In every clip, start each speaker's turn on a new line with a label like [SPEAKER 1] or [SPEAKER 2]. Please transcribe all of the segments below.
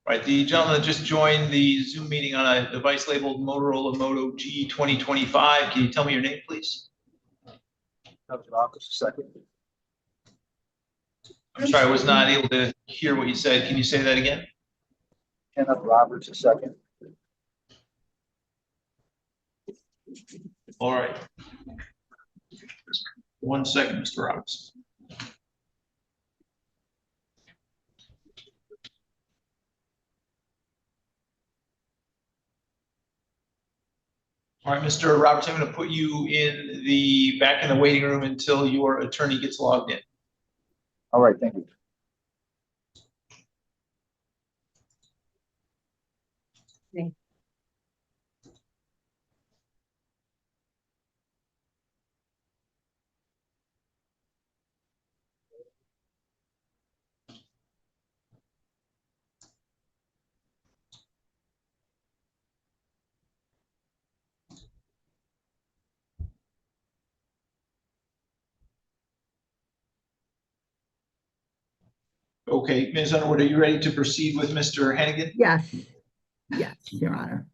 [SPEAKER 1] Right, the gentleman that just joined the Zoom meeting on a device labeled Motorola Moto G 2025. Can you tell me your name, please?
[SPEAKER 2] Kenneth Roberts, second.
[SPEAKER 1] I'm sorry, I was not able to hear what you said. Can you say that again?
[SPEAKER 2] Kenneth Roberts, second.
[SPEAKER 1] All right. 1 second, Mr. Roberts. All right, Mr. Roberts, I'm going to put you back in the waiting room until your attorney gets logged in.
[SPEAKER 2] All right, thank you.
[SPEAKER 3] Okay.
[SPEAKER 1] Okay, Ms. Underwood, are you ready to proceed with Mr. Hennigan?
[SPEAKER 3] Yes, yes, Your Honor.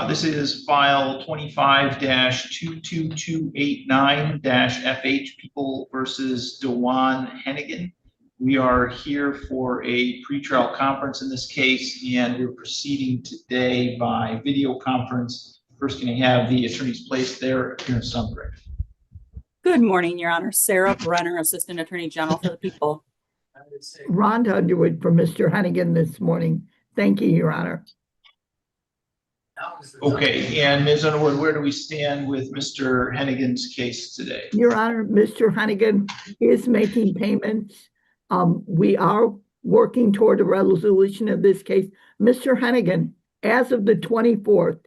[SPEAKER 1] This is file 25-22289-FH, People versus Dewan Hennigan. We are here for a pretrial conference in this case, and we're proceeding today by video conference. First, can I have the attorneys place their appearance summary?
[SPEAKER 4] Good morning, Your Honor. Sarah Brenner, Assistant Attorney General for the People.
[SPEAKER 3] Rhonda Underwood for Mr. Hennigan this morning. Thank you, Your Honor.
[SPEAKER 1] Okay, and Ms. Underwood, where do we stand with Mr. Hennigan's case today?
[SPEAKER 3] Your Honor, Mr. Hennigan is making payments. We are working toward a resolution of this case. Mr. Hennigan, as of the 24th,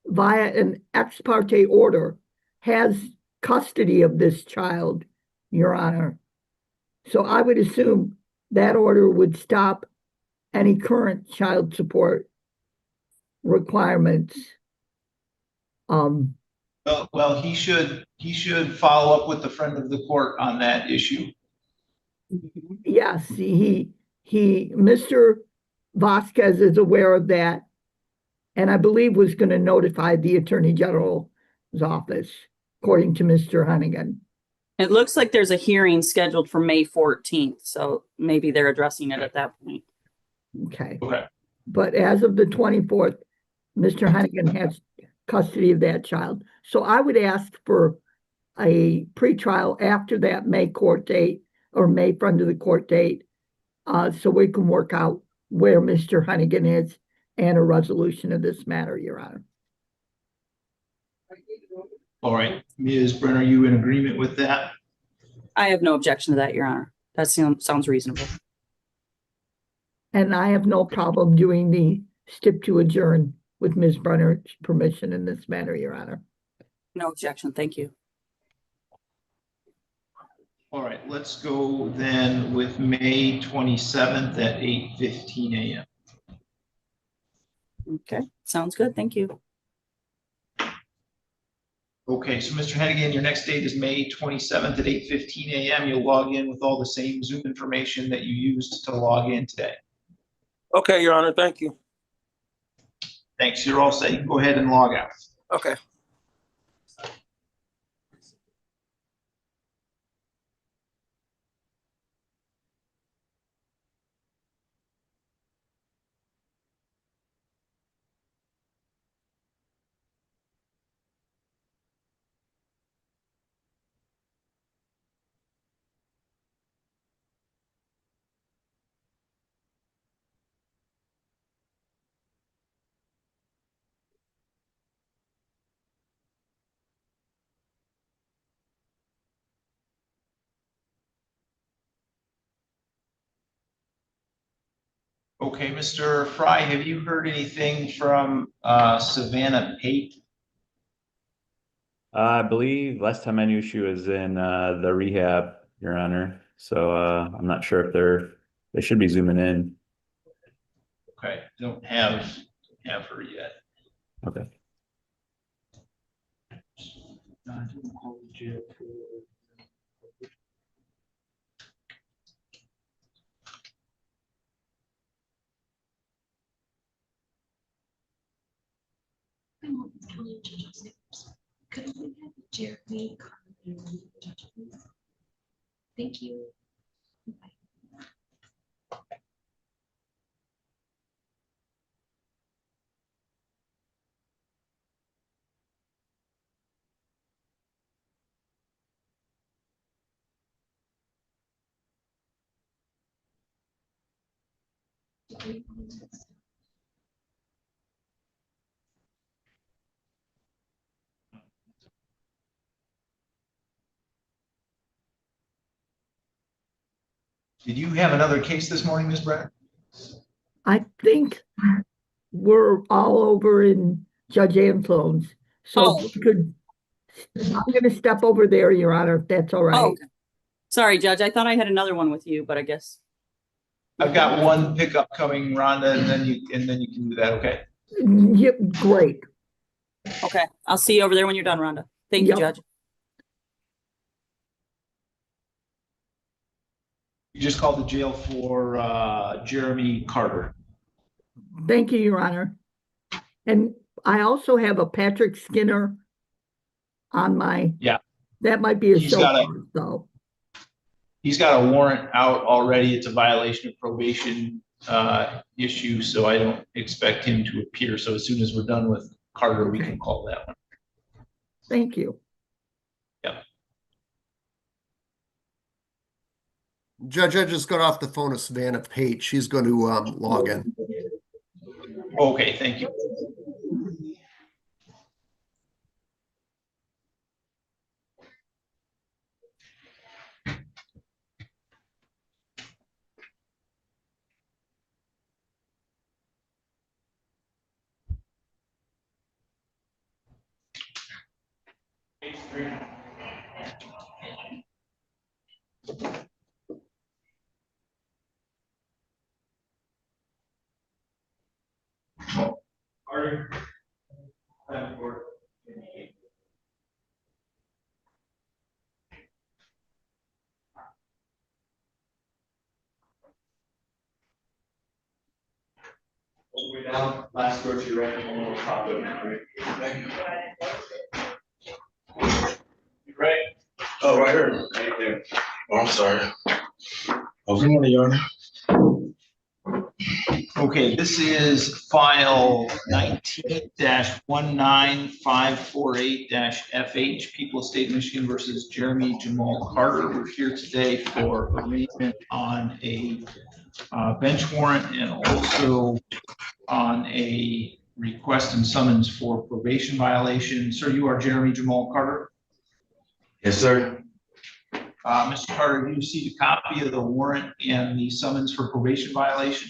[SPEAKER 3] via an ex parte order, has custody of this child, Your Honor. So I would assume that order would stop any current child support requirements.
[SPEAKER 1] Well, he should follow up with the friend of the court on that issue.
[SPEAKER 3] Yes, Mr. Vasquez is aware of that, and I believe was going to notify the Attorney General's office, according to Mr. Hennigan.
[SPEAKER 4] It looks like there's a hearing scheduled for May 14th, so maybe they're addressing it at that point.
[SPEAKER 3] Okay.
[SPEAKER 1] Okay.
[SPEAKER 3] But as of the 24th, Mr. Hennigan has custody of that child. So I would ask for a pretrial after that May court date or May front of the court date, so we can work out where Mr. Hennigan is and a resolution of this matter, Your Honor.
[SPEAKER 1] All right, Ms. Brenner, are you in agreement with that?
[SPEAKER 4] I have no objection to that, Your Honor. That sounds reasonable.
[SPEAKER 3] And I have no problem doing the stip to adjourn with Ms. Brenner's permission in this matter, Your Honor.
[SPEAKER 4] No objection. Thank you.
[SPEAKER 1] All right, let's go then with May 27th at 8:15 a.m.
[SPEAKER 4] Okay, sounds good. Thank you.
[SPEAKER 1] Okay, so Mr. Hennigan, your next date is May 27th at 8:15 a.m. You'll log in with all the same Zoom information that you used to log in today.
[SPEAKER 5] Okay, Your Honor, thank you.
[SPEAKER 1] Thanks, you're all set. You can go ahead and log out.
[SPEAKER 5] Okay.
[SPEAKER 1] Okay, Mr. Fry, have you heard anything from Savannah Pate?
[SPEAKER 6] I believe last time I knew she was in the rehab, Your Honor. So I'm not sure if they should be zooming in.
[SPEAKER 1] Okay, don't have her yet.
[SPEAKER 6] Okay.
[SPEAKER 7] Could we have Jeremy Carver, judge, please? Thank you. Bye.
[SPEAKER 1] Did you have another case this morning, Ms. Brenner?
[SPEAKER 3] I think we're all over in Judge Antone's. So
[SPEAKER 4] Oh.
[SPEAKER 3] we could, I'm gonna step over there, Your Honor, if that's all
[SPEAKER 4] Oh,
[SPEAKER 3] right.
[SPEAKER 4] okay. Sorry, Judge. I thought I had another one with you, but I guess.
[SPEAKER 1] I've got one pickup coming, Rhonda, and then you can do that, okay?
[SPEAKER 3] Yep, great.
[SPEAKER 4] Okay. I'll see you over there when you're done, Rhonda. Thank you,
[SPEAKER 3] Yep.
[SPEAKER 4] Judge.
[SPEAKER 1] You just called the jail for Jeremy Carter.
[SPEAKER 3] Thank you, Your Honor. And I also have a Patrick Skinner on my.
[SPEAKER 1] Yeah.
[SPEAKER 3] That might be a
[SPEAKER 1] He's
[SPEAKER 3] show
[SPEAKER 1] got a-
[SPEAKER 3] cause, though.
[SPEAKER 1] He's got a warrant out already. It's a violation of probation issue, so I don't expect him to appear. So as soon as we're done with Carter, we can call that one.
[SPEAKER 3] Thank you.
[SPEAKER 8] Judge, I just got off the phone with Savannah Pate. She's going to log in.
[SPEAKER 1] Okay, thank you. All the way down, last row to your right, and one more top of it. You ready?
[SPEAKER 9] Oh, right here. Right there. Oh, I'm sorry. Oh, good morning, Your Honor.
[SPEAKER 1] Okay, this is file 19-19548-FH, People of State of Michigan versus Jeremy Jamal Carter. We're here today for arraignment on a bench warrant and also on a request and summons for probation violation. Sir, you are Jeremy Jamal Carter.
[SPEAKER 9] Yes, sir.
[SPEAKER 1] Mr. Carter, you received a copy of the warrant and the summons for probation violation?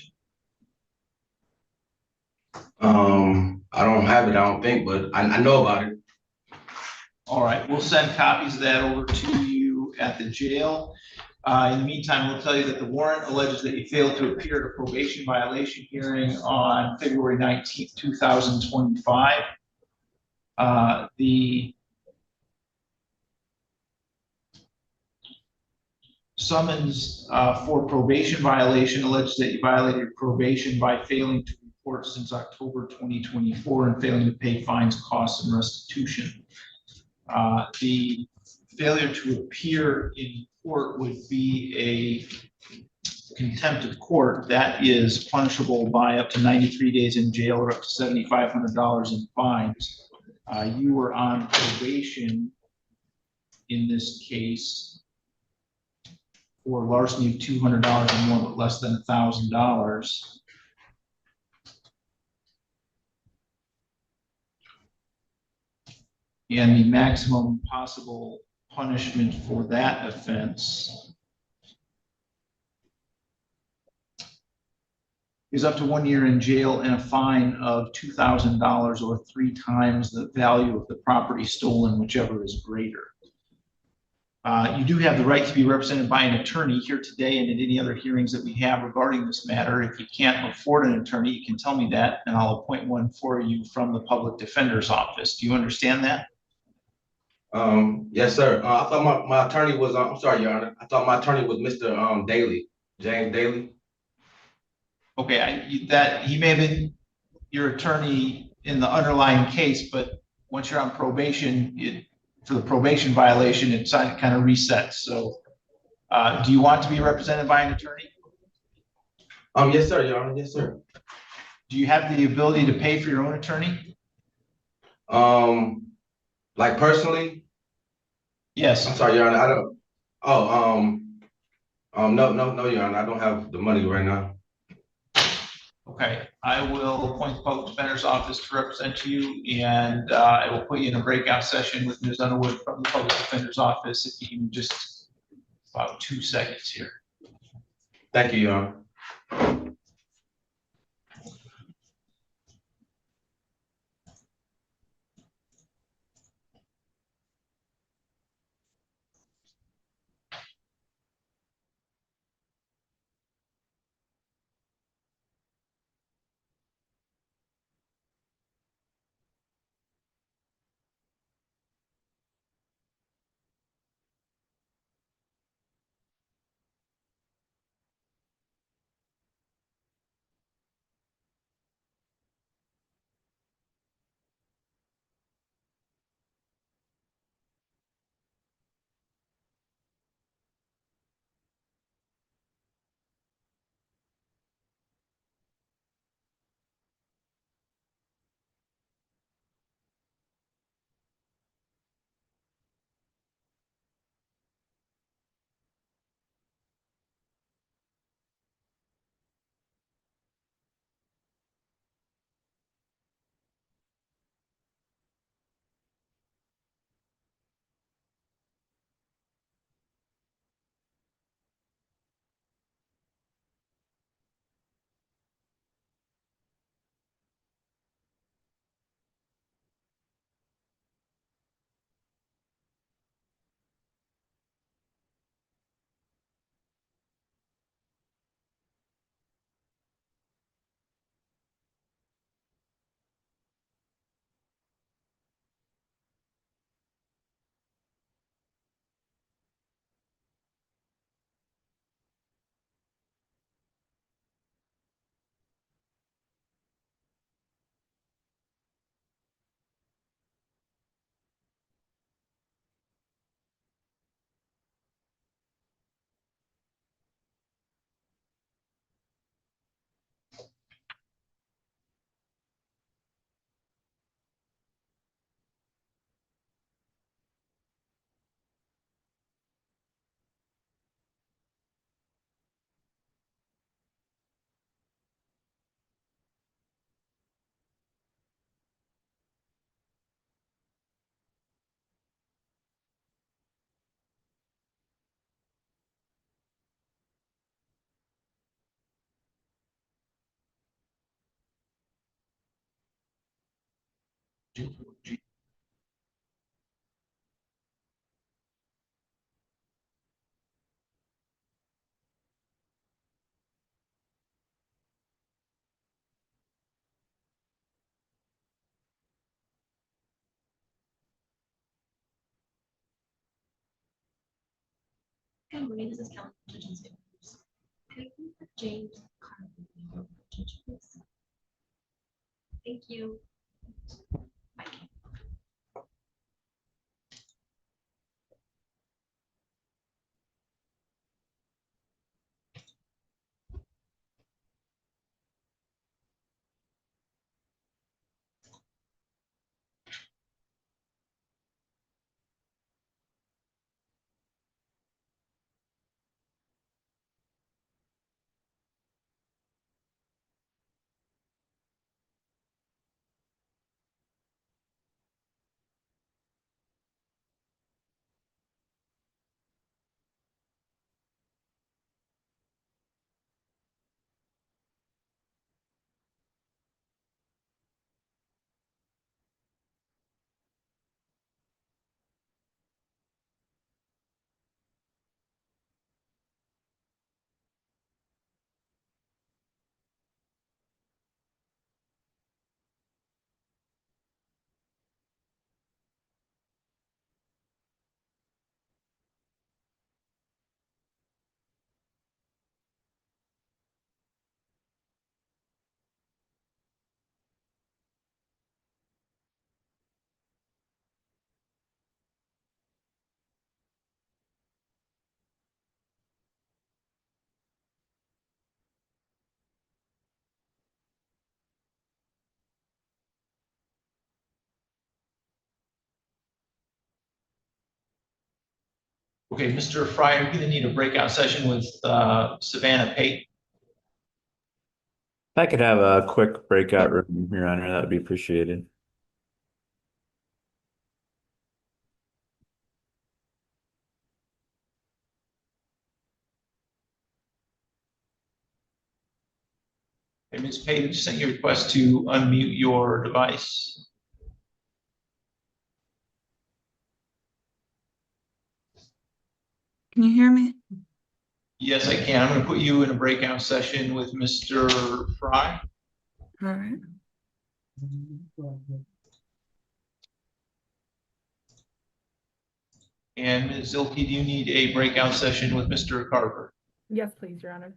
[SPEAKER 9] I don't have it, I don't think, but I know about it.
[SPEAKER 1] All right, we'll send copies of that over to you at the jail. In the meantime, we'll tell you that the warrant alleges that you failed to appear at a probation violation hearing on February 19th, 2025. The summons for probation violation alleges that you violated probation by failing to report since October 2024 and failing to pay fines, costs, and restitution. The failure to appear in court would be a contempt of court. That is punishable by up to 93 days in jail or up to $7,500 in fines. You were on probation in this case for larceny of $200 or more, but less than $1,000. And the maximum possible punishment for that offense is up to 1 year in jail and a fine of $2,000 or 3 times the value of the property stolen, whichever is greater. You do have the right to be represented by an attorney here today and in any other hearings that we have regarding this matter. If you can't afford an attorney, you can tell me that and I'll appoint one for you from the public defender's office. Do you understand that?
[SPEAKER 9] Yes, sir. I thought my attorney was, I'm sorry, Your Honor. I thought my attorney was Mr. Daly, James Daly.
[SPEAKER 1] Okay, that he may have been your attorney in the underlying case, but once you're on probation, for the probation violation, it kind of resets. So do you want to be represented by an attorney?
[SPEAKER 9] Yes, sir, Your Honor. Yes, sir.
[SPEAKER 1] Do you have the ability to pay for your own attorney?
[SPEAKER 9] Like personally?
[SPEAKER 1] Yes.
[SPEAKER 9] I'm sorry, Your Honor. I don't. No, Your Honor. I don't have the money right now.
[SPEAKER 1] Okay, I will appoint the public defender's office to represent you, and I will put you in a breakout session with Ms. Underwood from the public defender's office. If you can just about 2 seconds here.
[SPEAKER 9] Thank you, Your Honor.
[SPEAKER 7] Good morning, this is Council Judge Chambers. Could you put James Carver, Judge, please? Thank you. Bye.
[SPEAKER 1] Okay, Mr. Fry, you're gonna need a breakout session with Savannah Pate.
[SPEAKER 6] If I could have a quick breakout room, Your Honor, that would be appreciated.
[SPEAKER 1] Okay, Ms. Pate, I just sent you a request to unmute your device.
[SPEAKER 10] Can you hear me?
[SPEAKER 1] Yes, I can. I'm gonna put you in a breakout session with Mr. Fry.
[SPEAKER 10] All right.
[SPEAKER 1] And Ms. Zilke, do you need a breakout session with Mr. Carver?
[SPEAKER 10] Yes, please, Your Honor.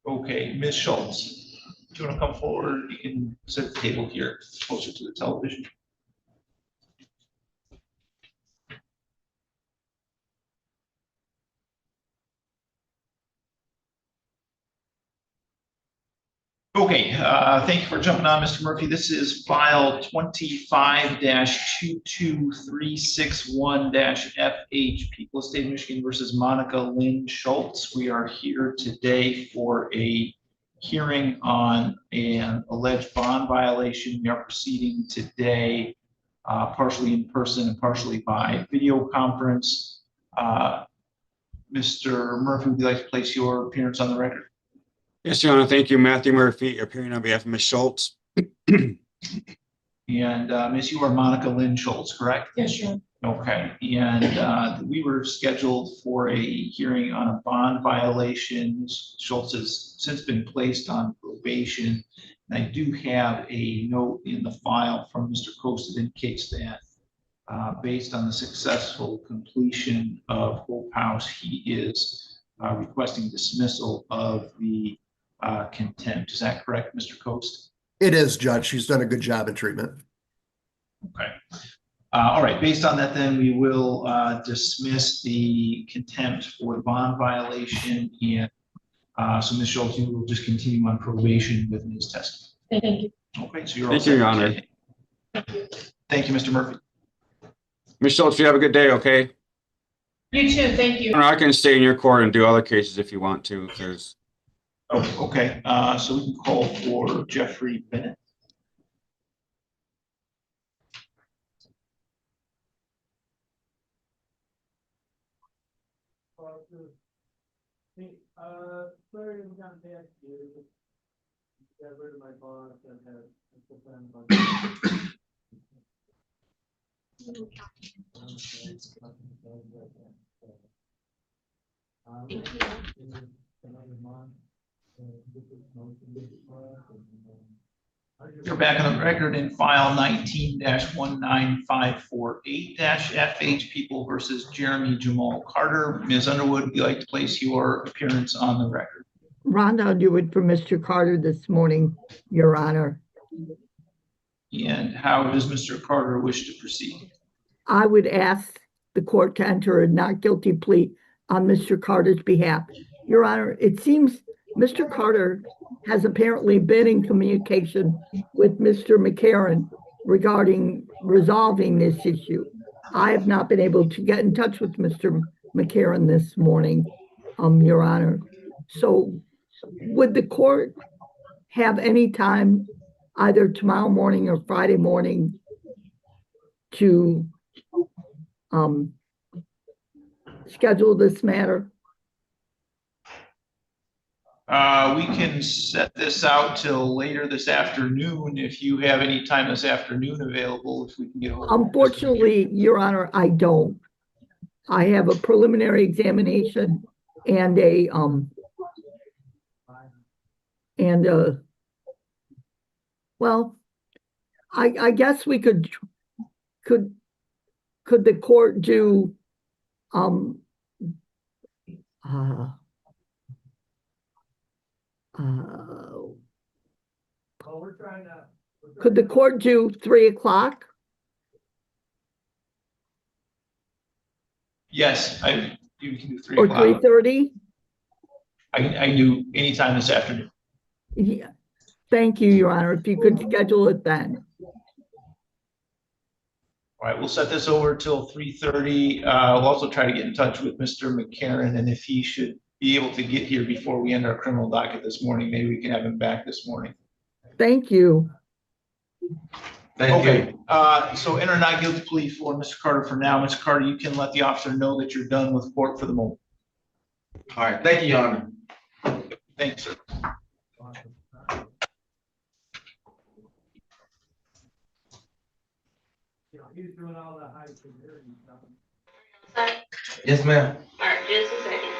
[SPEAKER 1] Okay, Ms. Schultz, do you want to come forward? You can sit at the table here, closer to the television. Okay, thank you for jumping on, Mr. Murphy. This is file 25-22361-FH, People of State of Michigan versus Monica Lynn Schultz. We are here today for a hearing on an alleged bond violation. We are proceeding today partially in person and partially by video conference. Mr. Murphy, would you like to place your appearance on the record?
[SPEAKER 11] Yes, Your Honor. Thank you. Matthew Murphy, appearing on behalf of Ms. Schultz.
[SPEAKER 1] And Ms., you are Monica Lynn Schultz, correct?
[SPEAKER 10] Yes, sure.
[SPEAKER 1] Okay, and we were scheduled for a hearing on a bond violation. Ms. Schultz has since been placed on probation. And I do have a note in the file from Mr. Coast that indicates that based on the successful completion of Hope House, he is requesting dismissal of the contempt. Is that correct, Mr. Coast?
[SPEAKER 8] It is, Judge. She's done a good job in treatment.
[SPEAKER 1] Okay. All right. Based on that, then we will dismiss the contempt for the bond violation. And so, Ms. Schultz, you will just continue on probation with Ms. Testa.
[SPEAKER 10] Thank you.
[SPEAKER 1] Okay. So you're all
[SPEAKER 11] Thank you,
[SPEAKER 1] set.
[SPEAKER 11] Your Honor.
[SPEAKER 1] Thank you, Mr. Murphy.
[SPEAKER 11] Ms. Schultz, you have a good day, okay?
[SPEAKER 10] You too. Thank you.
[SPEAKER 11] Your Honor, I can stay in your court and do other cases if you want to, if there's.
[SPEAKER 1] Oh, okay. So we can call for Jeffrey Bennett.
[SPEAKER 12] Sorry, I'm gonna ask you. Got rid of my boss and had put them on.
[SPEAKER 1] You're back on the record in file 19-19548-FH, People versus Jeremy Jamal Carter. Ms. Underwood, would you like to place your appearance on the record?
[SPEAKER 3] Rhonda Underwood for Mr. Carter this morning, Your Honor.
[SPEAKER 1] And how does Mr. Carter wish to proceed?
[SPEAKER 3] I would ask the court to enter a not guilty plea on Mr. Carter's behalf. Your Honor, it seems Mr. Carter has apparently been in communication with Mr. McCarron regarding resolving this issue. I have not been able to get in touch with Mr. McCarron this morning, Your Honor. So would the court have any time either tomorrow morning or Friday morning to schedule this matter?
[SPEAKER 1] We can set this out till later this afternoon if you have any time this afternoon available. If we can get a hold of
[SPEAKER 3] Unfortunately, Your Honor, I don't. I have a preliminary examination and well, I guess we could the court do could the court do 3 o'clock?
[SPEAKER 1] Yes, You can do 3
[SPEAKER 3] or
[SPEAKER 1] o'clock.
[SPEAKER 3] 3:30?
[SPEAKER 1] I do anytime this afternoon.
[SPEAKER 3] Yeah. Thank you, Your Honor. If you could schedule it then.
[SPEAKER 1] All right, we'll set this over till 3:30. We'll also try to get in touch with Mr. McCarron, and if he should be able to get here before we end our criminal docket this morning, maybe we can have him back this morning.
[SPEAKER 3] Thank you.
[SPEAKER 9] Thank you.
[SPEAKER 1] Okay, so enter not guilty plea for Mr. Carter for now. Mr. Carter, you can let the officer know that you're done with court for the moment.
[SPEAKER 9] All right, thank you, Your Honor.
[SPEAKER 1] Thanks, sir.
[SPEAKER 12] He's doing all the high security stuff.
[SPEAKER 9] Yes, ma'am.
[SPEAKER 7] All right, just a second.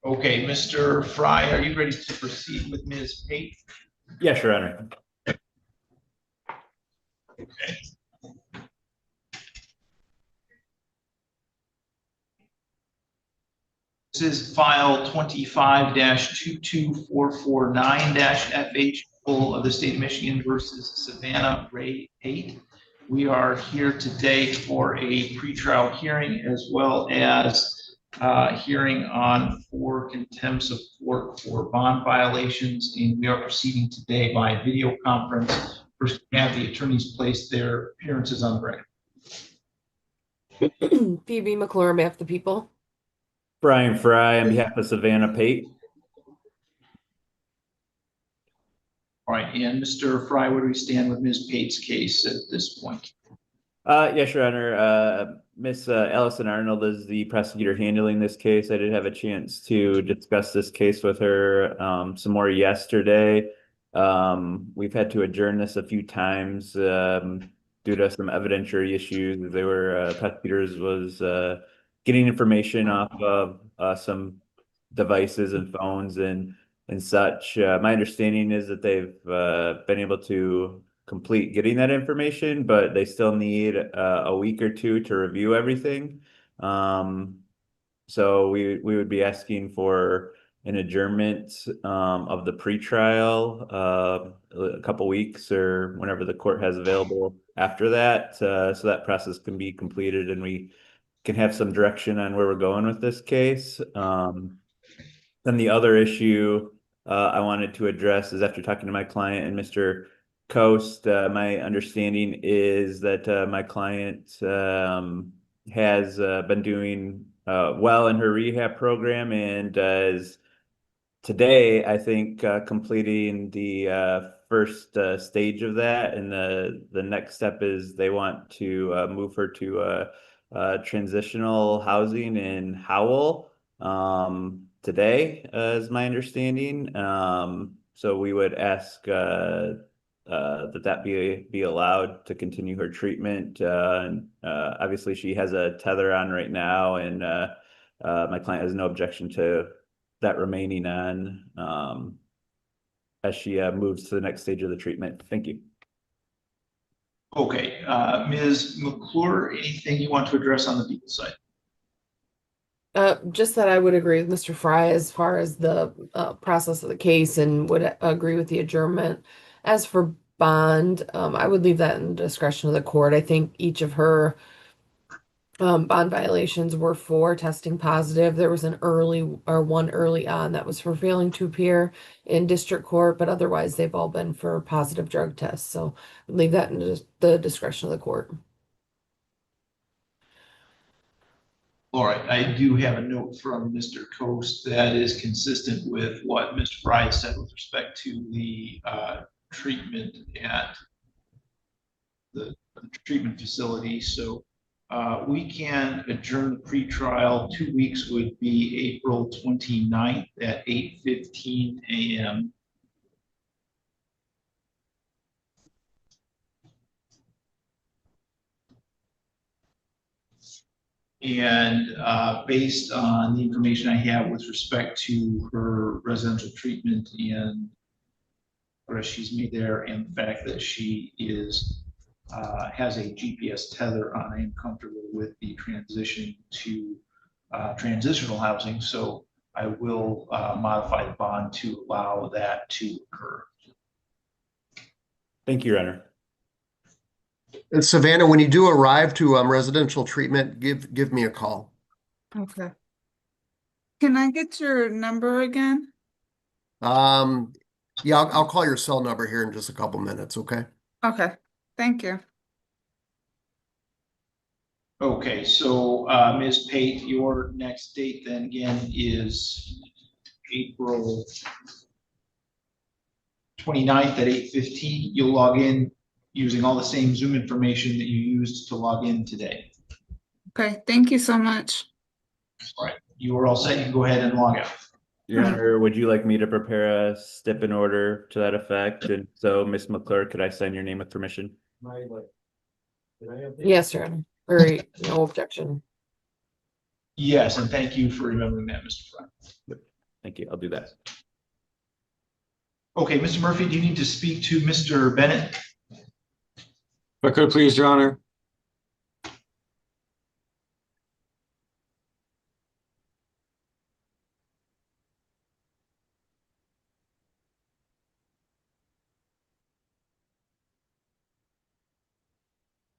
[SPEAKER 1] Okay, Mr. Fry, are you ready to proceed with Ms. Pate?
[SPEAKER 6] Yes, Your Honor.
[SPEAKER 1] Okay. This is file 25-22449-FH of the state of Michigan versus Savannah Pate. We are here today for a pretrial hearing as well as hearing on 4 contempts of court for bond violations, and we are proceeding today by video conference. First, we have the attorneys place their appearances on the record.
[SPEAKER 13] Phoebe McClure, on behalf of the people.
[SPEAKER 6] Brian Fry on behalf of Savannah Pate.
[SPEAKER 1] All right, and Mr. Fry, where do we stand with Ms. Pate's case at this point?
[SPEAKER 6] Yes, Your Honor. Miss Allison Arnold is the prosecutor handling this case. I did have a chance to discuss this case with her some more yesterday. We've had to adjourn this a few times due to some evidentiary issues. They were prosecutors was getting information off of some devices and phones and such. My understanding is that they've been able to complete getting that information, but they still need a week or 2 to review everything. So we would be asking for an adjournment of the pretrial a couple weeks or whenever the court has available after that, so that process can be completed and we can have some direction on where we're going with this case. Then the other issue I wanted to address is, after talking to my client and Mr. Coast, my understanding is that my client has been doing well in her rehab program and is today, I think, completing the first stage of that. And the next step is they want to move her to transitional housing in Howell today, is my understanding. So we would ask that be allowed to continue her treatment. Obviously, she has a tether on right now, and my client has no objection to that remaining on as she moves to the next stage of the treatment. Thank you.
[SPEAKER 1] Okay, Ms. McClure, anything you want to address on the legal side?
[SPEAKER 13] Just that I would agree with Mr. Fry as far as the process of the case and would agree with the adjournment. As for bond, I would leave that in the discretion of the court. I think each of her bond violations were for testing positive. There was one early on that was for failing to appear in district court, but otherwise they've all been for positive drug tests. So leave that in the discretion of the court.
[SPEAKER 1] All right, I do have a note from Mr. Coast that is consistent with what Mr. Fry said with respect to the treatment at the treatment facility. So we can adjourn the pretrial. 2 weeks would be April 29th at 8:15 a.m. And based on the information I have with respect to her residential treatment and what she's made there, and the fact that she is has a GPS tether on. I am comfortable with the transition to transitional housing, so I will modify the bond to allow that to occur.
[SPEAKER 6] Thank you, Your Honor.
[SPEAKER 8] And Savannah, when you do arrive to residential treatment, give me a call.
[SPEAKER 10] Okay. Can I get your number again?
[SPEAKER 8] Yeah, I'll call your cell number here in just a couple minutes, okay?
[SPEAKER 10] Okay, thank you.
[SPEAKER 1] Okay, so Ms. Pate, your next date then again is April 29th at 8:15. You'll log in using all the same Zoom information that you used to log in today.
[SPEAKER 10] Okay, thank you so much.
[SPEAKER 1] All right, you are all set. You can go ahead and log out.
[SPEAKER 6] Your Honor, would you like me to prepare a stip in order to that effect? And so, Ms. McClure, could I sign your name with permission?
[SPEAKER 13] Yes, Your Honor. Or no objection.
[SPEAKER 1] Yes, and thank you for remembering that, Mr. Fry.
[SPEAKER 6] Yep. Thank you. I'll do that.
[SPEAKER 1] Okay, Mr. Murphy, do you need to speak to Mr. Bennett?
[SPEAKER 11] If I could, please, Your Honor.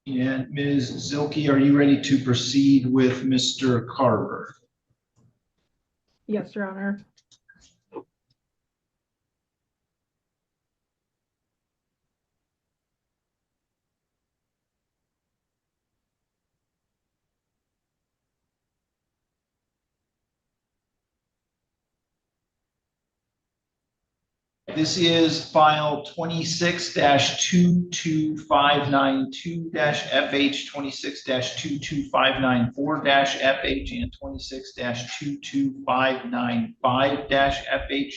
[SPEAKER 1] And Ms. Zilke, are you ready to proceed with Mr. Carver?
[SPEAKER 10] Yes, Your Honor.
[SPEAKER 1] This is file 26-22592-FH, 26-22594-FH, and 26-22595-FH.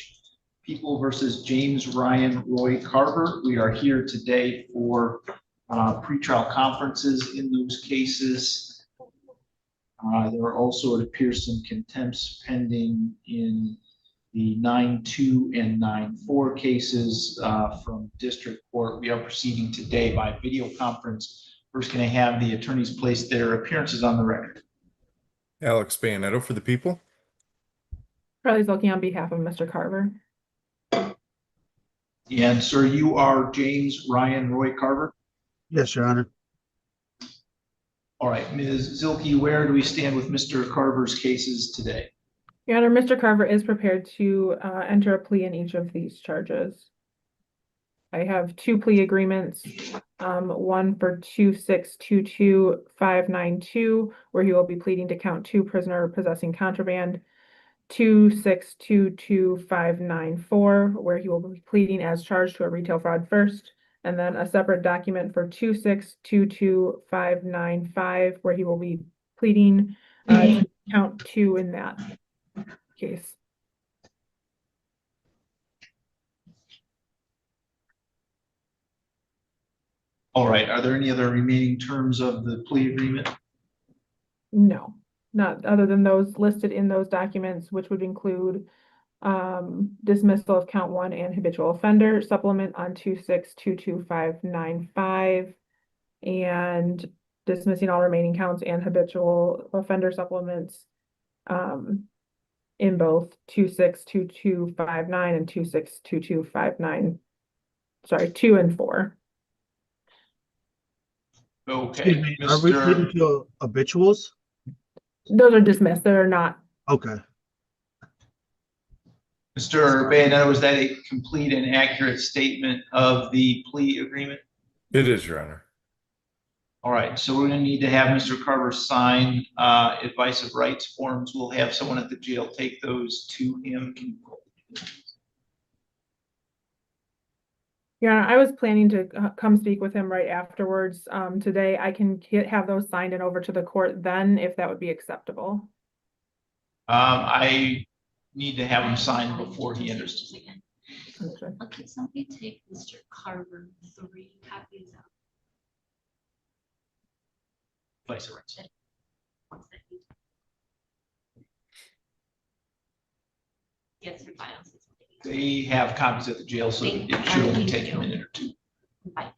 [SPEAKER 1] People versus James Ryan Roy Carver. We are here today for pretrial conferences in those cases. There are also, it appears, some contempts pending in the 9-2 and 9-4 cases from district court. We are proceeding today by video conference. First, can I have the attorneys place their appearances on the record?
[SPEAKER 14] Alex Bayonetto for the people.
[SPEAKER 10] Charlie Zilke on behalf of Mr. Carver.
[SPEAKER 1] And sir, you are James Ryan Roy Carver?
[SPEAKER 2] Yes, Your Honor.
[SPEAKER 1] All right, Ms. Zilke, where do we stand with Mr. Carver's cases today?
[SPEAKER 10] Your Honor, Mr. Carver is prepared to enter a plea in each of these charges. I have two plea agreements, one for 2622592, where he will be pleading to count 2, prisoner possessing contraband, 2622594, where he will be pleading as charged to a retail fraud first, and then a separate document for 2622595, where he will be pleading to count 2 in that case.
[SPEAKER 1] All right, are there any other remaining terms of the plea agreement?
[SPEAKER 10] No, not other than those listed in those documents, which would include dismissal of count 1 and habitual offender, supplement on 2622595, and dismissing all remaining counts and habitual offender supplements in both 262259 and 262259, sorry, 2 and 4.
[SPEAKER 1] Okay,
[SPEAKER 2] Are we pleading to habituals?
[SPEAKER 10] Those are dismissed. They're not.
[SPEAKER 2] Okay.
[SPEAKER 1] Mr. Bayonetto, is that a complete and accurate statement of the plea agreement?
[SPEAKER 14] It is, Your Honor.
[SPEAKER 1] All right, so we're going to need to have Mr. Carver sign advice of rights forms. We'll have someone at the jail take those to him.
[SPEAKER 10] Yeah, I was planning to come speak with him right afterwards today. I can have those signed and over to the court then, if that would be acceptable.
[SPEAKER 1] I need to have him signed before he enters.
[SPEAKER 7] Okay, somebody take Mr. Carver 3 copies out.
[SPEAKER 1] Advice of rights.
[SPEAKER 7] Yes, your files.
[SPEAKER 1] They have copies at the jail, so it should only take a minute or two.
[SPEAKER 7] Bye.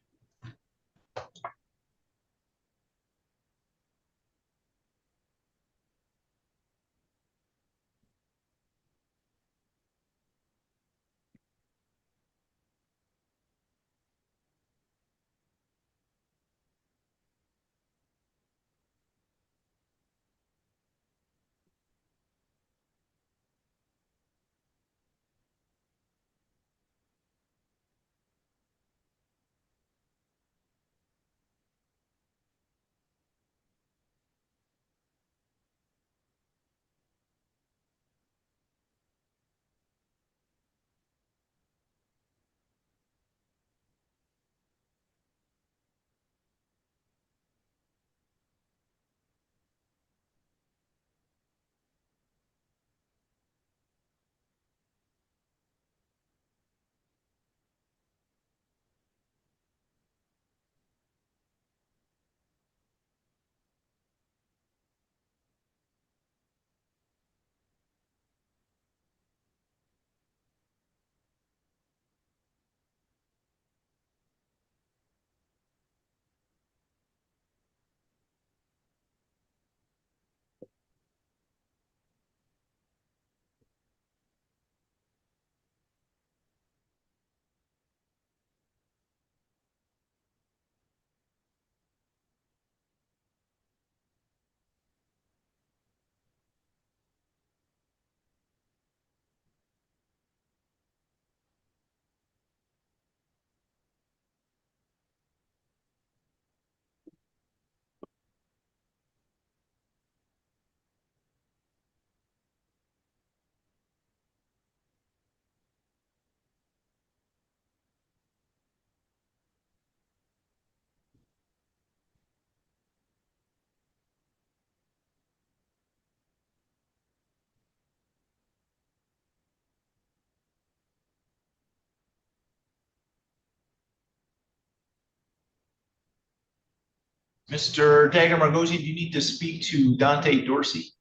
[SPEAKER 1] Mr. Dagger Margosi, do you need to speak to Dante Dorsey?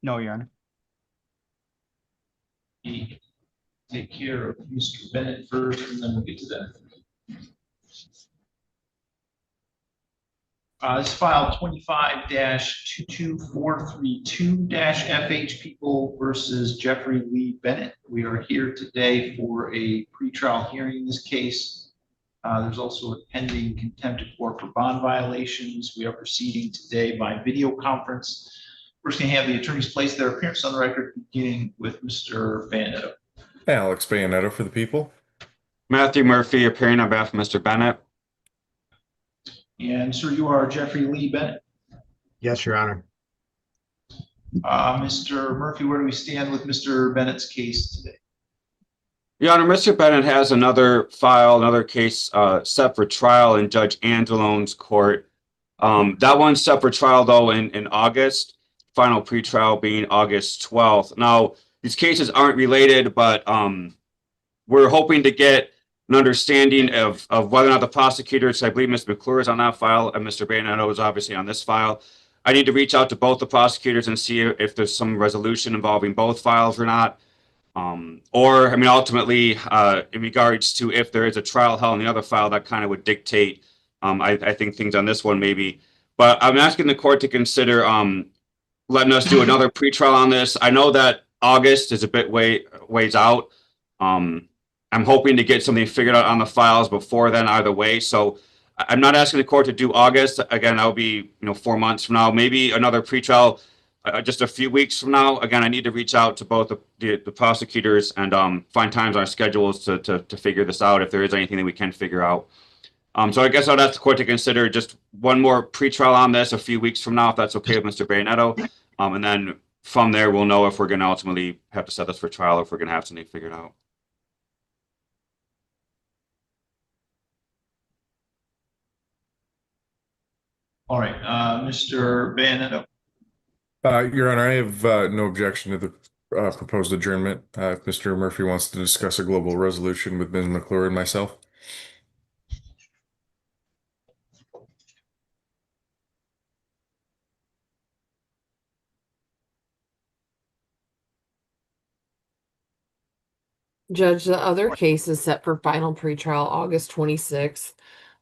[SPEAKER 15] No, Your Honor.
[SPEAKER 1] Take care of Mr. Bennett first, and then we'll get to that. This file 25-22432-FH People versus Jeffrey Lee Bennett. We are here today for a pretrial hearing in this case. There's also a pending contempt of court for bond violations. We are proceeding today by video conference. First, going to have the attorneys place their appearance on the record, beginning with Mr. Bennett.
[SPEAKER 14] Alex Bayanetto for the people.
[SPEAKER 11] Matthew Murphy appearing on behalf of Mr. Bennett.
[SPEAKER 1] And sir, you are Jeffrey Lee Bennett.
[SPEAKER 2] Yes, Your Honor.
[SPEAKER 1] Mr. Murphy, where do we stand with Mr. Bennett's case today?
[SPEAKER 11] Your Honor, Mr. Bennett has another case set for trial in Judge Angelone's court. That one's set for trial though in August, final pretrial being August 12th. Now, these cases aren't related, but we're hoping to get an understanding of whether or not the prosecutors, I believe Mr. McClure is on that file and Mr. Bayanetto is obviously on this file. I need to reach out to both the prosecutors and see if there's some resolution involving both files or not. Or, I mean, ultimately, in regards to if there is a trial held in the other file, that kind of would dictate, I think, things on this one maybe. But I'm asking the court to consider letting us do another pretrial on this. I know that August is a bit ways out. I'm hoping to get something figured out on the files before then either way. So I'm not asking the court to do August. Again, that'll be 4 months from now, maybe another pretrial just a few weeks from now. Again, I need to reach out to both the prosecutors and find times on our schedules to figure this out if there is anything that we can figure out. So I guess I'd ask the court to consider just one more pretrial on this a few weeks from now, if that's okay with Mr. Bayanetto. And then from there, we'll know if we're going to ultimately have to set this for trial or if we're going to have something figured out.
[SPEAKER 1] All right, Mr. Bayanetto.
[SPEAKER 14] Your Honor, I have no objection to the proposed adjournment. If Mr. Murphy wants to discuss a global resolution with Ms. McClure and myself.
[SPEAKER 13] Judge, the other case is set for final pretrial August 26th.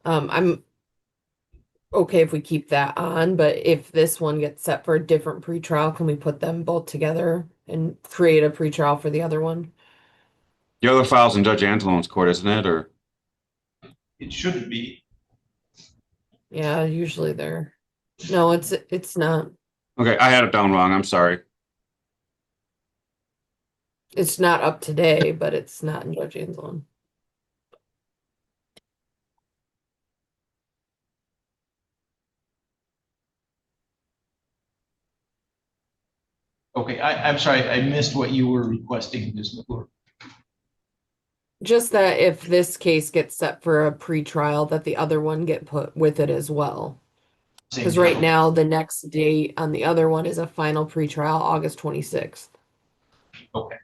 [SPEAKER 13] I'm okay if we keep that on, but if this one gets set for a different pretrial, can we put them both together and create a pretrial for the other one?
[SPEAKER 11] The other file's in Judge Angelone's court, isn't it? Or
[SPEAKER 1] it shouldn't be.
[SPEAKER 13] Yeah, usually they're. No, it's not.
[SPEAKER 11] Okay, I had it down wrong. I'm sorry.
[SPEAKER 13] It's not up today, but it's not in Judge Angelone.
[SPEAKER 1] Okay, I'm sorry, I missed what you were requesting, Ms. McClure.
[SPEAKER 13] Just that if this case gets set for a pretrial, that the other one get put with it as well. Because right now, the next date on the other one is a final pretrial, August 26th.
[SPEAKER 1] Okay.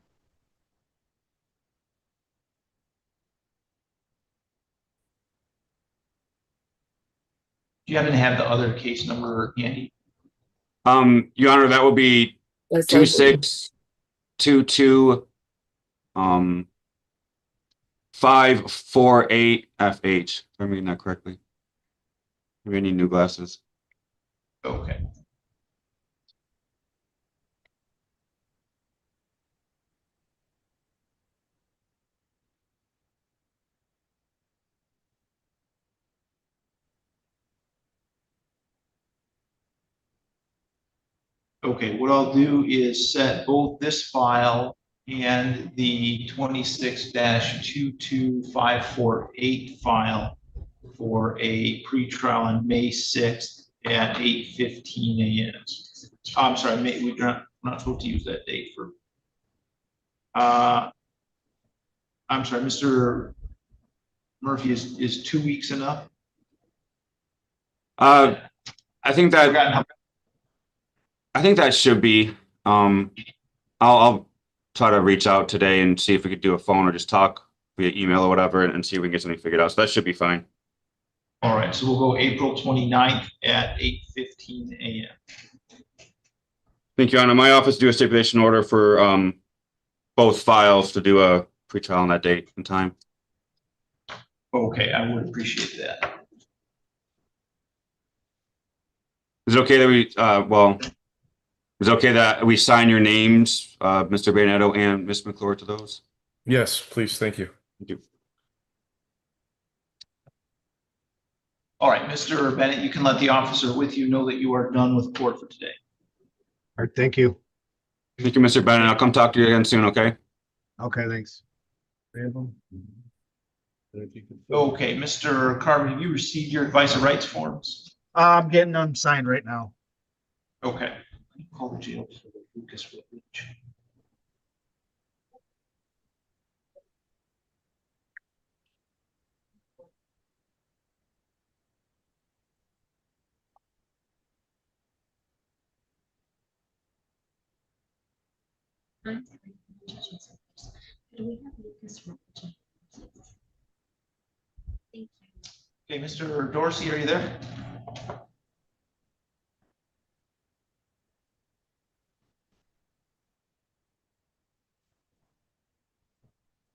[SPEAKER 1] Do you happen to have the other case number handy?
[SPEAKER 11] Your Honor, that would be 2622 548 FH. If I'm reading that correctly. Maybe I need new glasses.
[SPEAKER 1] Okay. Okay, what I'll do is set both this file and the 26-22548 file for a pretrial on May 6th at 8:15 a.m. I'm sorry, we're not supposed to use that date for. I'm sorry, Mr. Murphy, is 2 weeks enough?
[SPEAKER 11] I think that should be. I'll try to reach out today and see if we could do a phone or just talk via email or whatever and see if we can get something figured out. So that should be fine.
[SPEAKER 1] All right, so we'll go April 29th at 8:15 a.m.
[SPEAKER 11] Thank you, Your Honor. My office do a stipulation order for both files to do a pretrial on that date and time.
[SPEAKER 1] Okay, I would appreciate that.
[SPEAKER 11] Is it okay that we, is it okay that we sign your names, Mr. Bennett and Ms. McClure, to those?
[SPEAKER 14] Yes, please. Thank you.
[SPEAKER 11] Thank you.
[SPEAKER 1] All right, Mr. Bennett, you can let the officer with you know that you are done with court for today.
[SPEAKER 2] All right, thank you.
[SPEAKER 11] Thank you, Mr. Bennett. I'll come talk to you again soon, okay?
[SPEAKER 2] Okay, thanks.
[SPEAKER 1] Okay, Mr. Carver, have you received your advice of rights forms?
[SPEAKER 2] I'm getting them signed right now.
[SPEAKER 1] Okay. Call the jail for Lucas Rutledge.
[SPEAKER 7] I'm sorry, judges. Could we have Lucas Rutledge? Thank you.
[SPEAKER 1] Okay, Mr. Dorsey, are you there?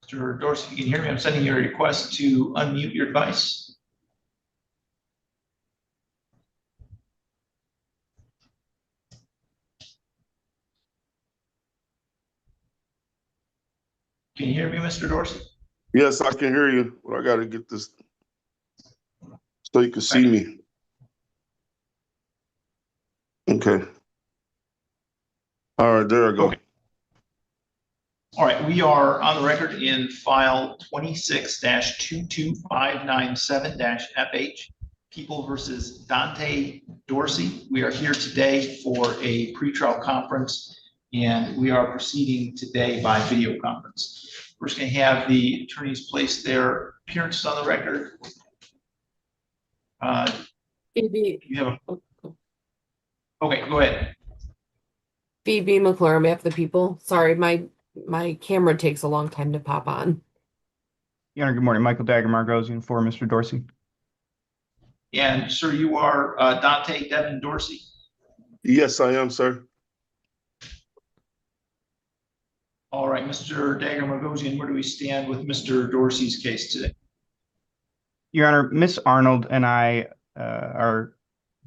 [SPEAKER 1] Mr. Dorsey, if you can hear me, I'm sending you a request to unmute your device. Can you hear me, Mr. Dorsey?
[SPEAKER 16] Yes, I can hear you, but I gotta get this so you can see me. Okay. All right, there I go.
[SPEAKER 1] Okay. All right, we are on the record in file 26-22597-FH, People versus Dante Dorsey. We are here today for a pretrial conference, and we are proceeding today by video conference. We're just going to have the attorneys place their appearances on the record.
[SPEAKER 13] Phoebe.
[SPEAKER 1] You have a, okay, go ahead.
[SPEAKER 13] Phoebe McClure, map the people. Sorry, my camera takes a long time to pop on.
[SPEAKER 15] Your Honor, good morning. Michael Dagger Margosian for Mr. Dorsey.
[SPEAKER 1] And sir, you are Dante Devin Dorsey?
[SPEAKER 16] Yes, I am, sir.
[SPEAKER 1] All right, Mr. Dagger Margosian, where do we stand with Mr. Dorsey's case today?
[SPEAKER 15] Your Honor, Miss Arnold and I are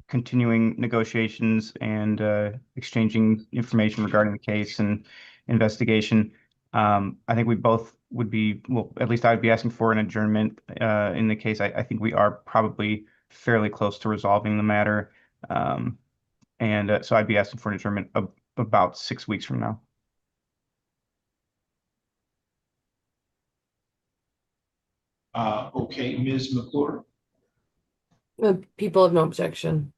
[SPEAKER 15] continuing negotiations and exchanging information regarding the case and investigation. I think we both would be, well, at least I'd be asking for an adjournment in the case. I think we are probably fairly close to resolving the matter. So I'd be asking for an adjournment of about 6 weeks from now.
[SPEAKER 1] Okay, Ms. McClure.
[SPEAKER 13] The people have no objection.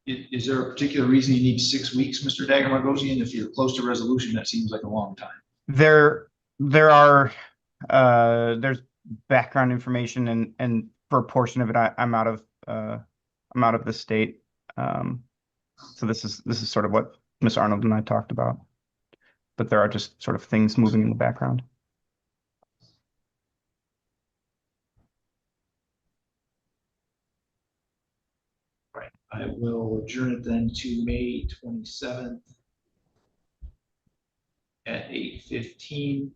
[SPEAKER 1] Is there a particular reason you need 6 weeks, Mr. Dagger Margosian? If you're close to resolution, that seems like a long time.
[SPEAKER 15] There's background information and for a portion of it, I'm out of the state. So this is sort of what Miss Arnold and I talked about. But there are just sort of things moving in the background.
[SPEAKER 1] Right. I will adjourn it then to May 27th at 8:15.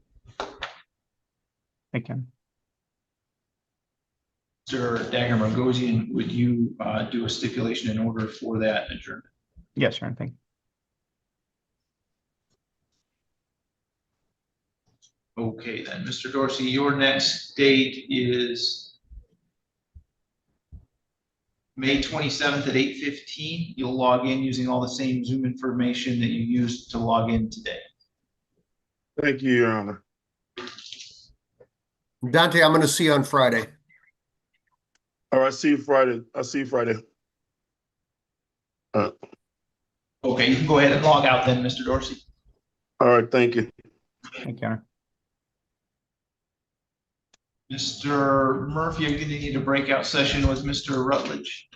[SPEAKER 15] Thank you.
[SPEAKER 1] Mr. Dagger Margosian, would you do a stipulation in order for that adjournment?
[SPEAKER 15] Yes, sir. Thank you.
[SPEAKER 1] Okay, then, Mr. Dorsey, your next date is May 27th at 8:15. You'll log in using all the same Zoom information that you used to log in today.
[SPEAKER 16] Thank you, Your Honor.
[SPEAKER 8] Dante, I'm going to see you on Friday.
[SPEAKER 16] All right, see you Friday. I'll see you Friday.
[SPEAKER 1] Okay, you can go ahead and log out then, Mr. Dorsey.
[SPEAKER 16] All right, thank you.
[SPEAKER 15] Thank you, Your Honor.
[SPEAKER 1] Mr. Murphy, I'm going to need a breakout session with Mr. Rutledge.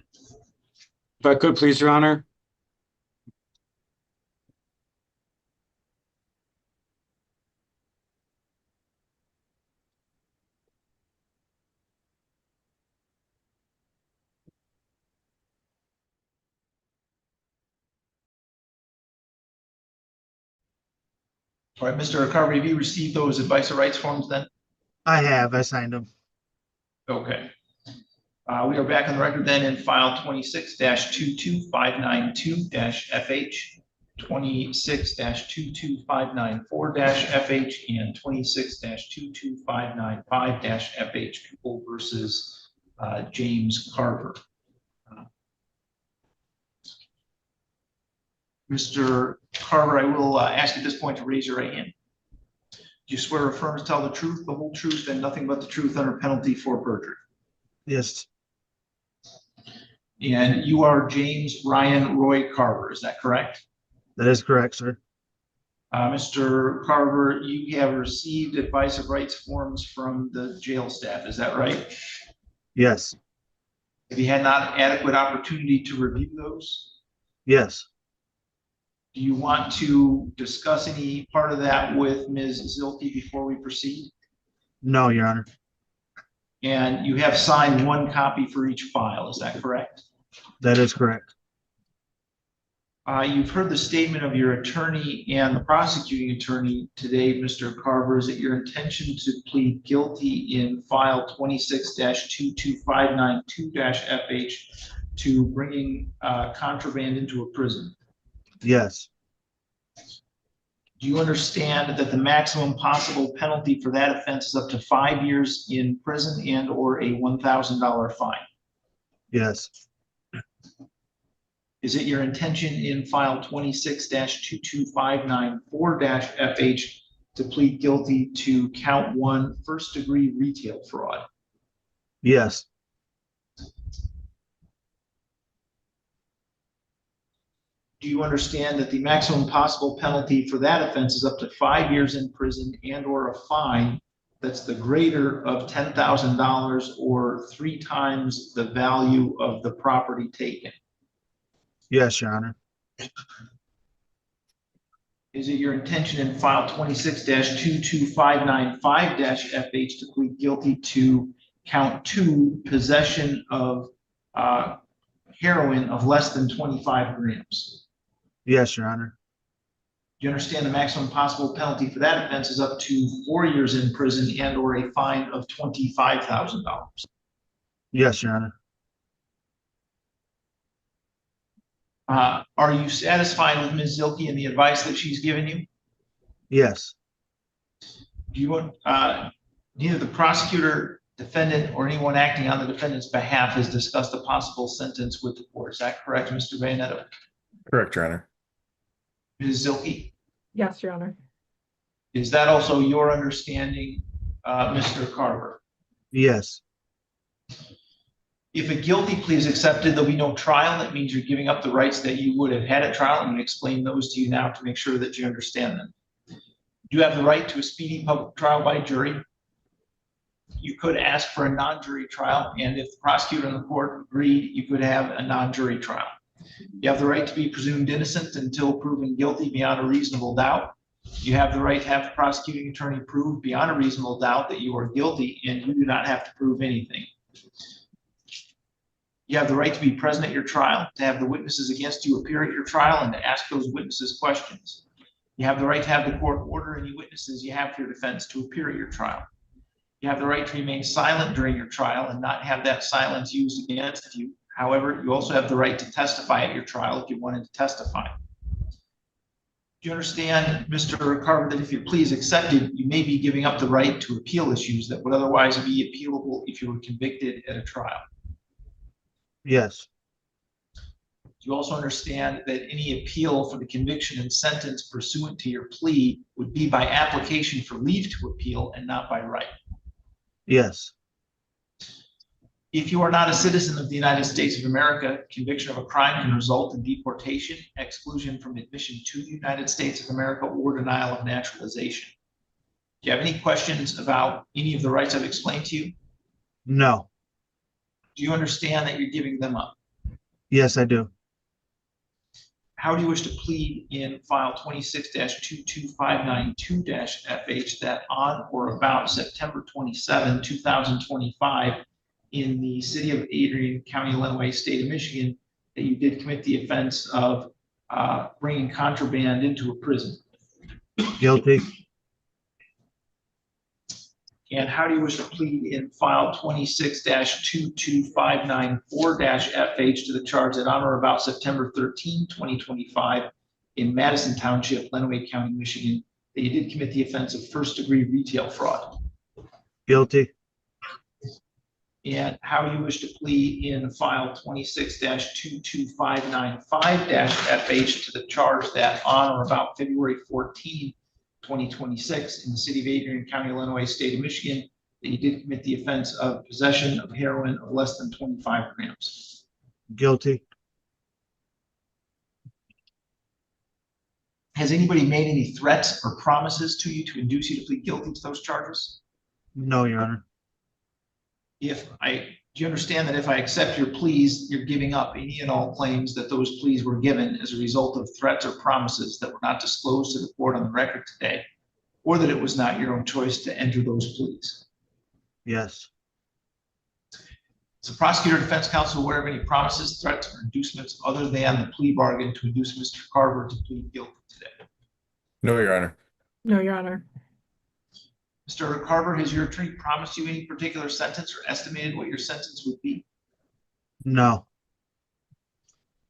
[SPEAKER 11] If I could, please, Your Honor.
[SPEAKER 1] All right, Mr. Carver, have you received those advice of rights forms then?
[SPEAKER 2] I have. I signed them.
[SPEAKER 1] Okay. We are back on the record then in file 26-22592-FH, 26-22594-FH, and 26-22595-FH, People versus James Carver. Mr. Carver, I will ask you at this point to raise your right hand. Do you swear or affirm to tell the truth, the whole truth, and nothing but the truth under penalty for perjury?
[SPEAKER 2] Yes,
[SPEAKER 1] And you are James Ryan Roy Carver, is that correct?
[SPEAKER 2] that is correct, sir.
[SPEAKER 1] Mr. Carver, you have received advice of rights forms from the jail staff, is that right?
[SPEAKER 2] Yes,
[SPEAKER 1] Have you had not adequate opportunity to review those?
[SPEAKER 2] yes.
[SPEAKER 1] Do you want to discuss any part of that with Ms. Zilke before we proceed?
[SPEAKER 2] No, Your Honor.
[SPEAKER 1] And you have signed one copy for each file, is that correct?
[SPEAKER 2] That is correct.
[SPEAKER 1] You've heard the statement of your attorney and the prosecuting attorney today, Mr. Carver. Is it your intention to plead guilty in file 26-22592-FH to bringing contraband into a prison?
[SPEAKER 2] Yes,
[SPEAKER 1] Do you understand that the maximum possible penalty for that offense is up to 5 years in prison and or a $1,000 fine?
[SPEAKER 2] yes,
[SPEAKER 1] Is it your intention in file 26-22594-FH to plead guilty to count 1, first-degree retail fraud?
[SPEAKER 2] yes,
[SPEAKER 1] Do you understand that the maximum possible penalty for that offense is up to 5 years in prison and or a fine that's the greater of $10,000 or 3 times the value of the property taken?
[SPEAKER 2] yes, Your Honor.
[SPEAKER 1] Is it your intention in file 26-22595-FH to plead guilty to count 2, possession of heroin of less than 25 grams?
[SPEAKER 2] Yes, Your Honor.
[SPEAKER 1] Do you understand the maximum possible penalty for that offense is up to 4 years in prison and or a fine of $25,000?
[SPEAKER 2] Yes, Your Honor.
[SPEAKER 1] Are you satisfied with Ms. Zilke and the advice that she's given you?
[SPEAKER 2] Yes,
[SPEAKER 1] Do you want, neither the prosecutor, defendant, or anyone acting on the defendant's behalf has discussed a possible sentence with the court. Is that correct, Mr. Bennett?
[SPEAKER 14] Correct, Your Honor.
[SPEAKER 1] Ms. Zilke,
[SPEAKER 10] Yes, Your Honor.
[SPEAKER 1] is that also your understanding, Mr. Carver?
[SPEAKER 2] yes,
[SPEAKER 1] If a guilty plea is accepted, there'll be no trial. That means you're giving up the rights that you would have had at trial. I'm going to explain those to you now to make sure that you understand them. You have the right to a speedy public trial by jury. You could ask for a non-jury trial, and if the prosecutor and the court agreed, you could have a non-jury trial. You have the right to be presumed innocent until proven guilty beyond a reasonable doubt. You have the right to have the prosecuting attorney prove beyond a reasonable doubt that you are guilty, and you do not have to prove anything. You have the right to be present at your trial, to have the witnesses against you appear at your trial, and to ask those witnesses questions. You have the right to have the court order any witnesses you have for your defense to appear at your trial. You have the right to remain silent during your trial and not have that silence used against you. However, you also have the right to testify at your trial if you wanted to testify. Do you understand, Mr. Carver, that if your plea is accepted, you may be giving up the right to appeal issues that would otherwise be appealable if you were convicted at a trial?
[SPEAKER 2] yes,
[SPEAKER 1] Do you also understand that any appeal for the conviction and sentence pursuant to your plea would be by application for leave to appeal and not by right?
[SPEAKER 2] yes,
[SPEAKER 1] If you are not a citizen of the United States of America, conviction of a crime can result in deportation, exclusion from admission to the United States of America, or denial of naturalization. Do you have any questions about any of the rights I've explained to you?
[SPEAKER 2] no,
[SPEAKER 1] Do you understand that you're giving them up?
[SPEAKER 2] yes, I do.
[SPEAKER 1] How do you wish to plead in file 26-22592-FH that on or about September 27, 2025, in the city of Adrian, County of Lenawee, state of Michigan, that you did commit the offense of bringing contraband into a prison?
[SPEAKER 2] Guilty.
[SPEAKER 1] And how do you wish to plead in file 26-22594-FH to the charge that on or about September 13, 2025, in Madison Township, Lenawee County, Michigan, that you did commit the offense of first-degree retail fraud?
[SPEAKER 2] Guilty.
[SPEAKER 1] And how you wish to plead in file 26-22595-FH to the charge that on or about February 14, 2026, in the city of Adrian, County of Lenawee, state of Michigan, that you did commit the offense of possession of heroin of less than 25 grams?
[SPEAKER 2] Guilty.
[SPEAKER 1] Has anybody made any threats or promises to you to induce you to plead guilty to those charges?
[SPEAKER 2] No, Your Honor.
[SPEAKER 1] Do you understand that if I accept your pleas, you're giving up any and all claims that those pleas were given as a result of threats or promises that were not disclosed to the court on the record today, or that it was not your own choice to enter those pleas?
[SPEAKER 2] Yes.
[SPEAKER 1] Is the prosecutor or defense counsel aware of any promises, threats, or inducements other than the plea bargain to induce Mr. Carver to plead guilty today?
[SPEAKER 14] No, Your Honor.
[SPEAKER 10] No, Your Honor.
[SPEAKER 1] Mr. Carver, has your attorney promised you any particular sentence or estimated what your sentence would be?
[SPEAKER 2] No.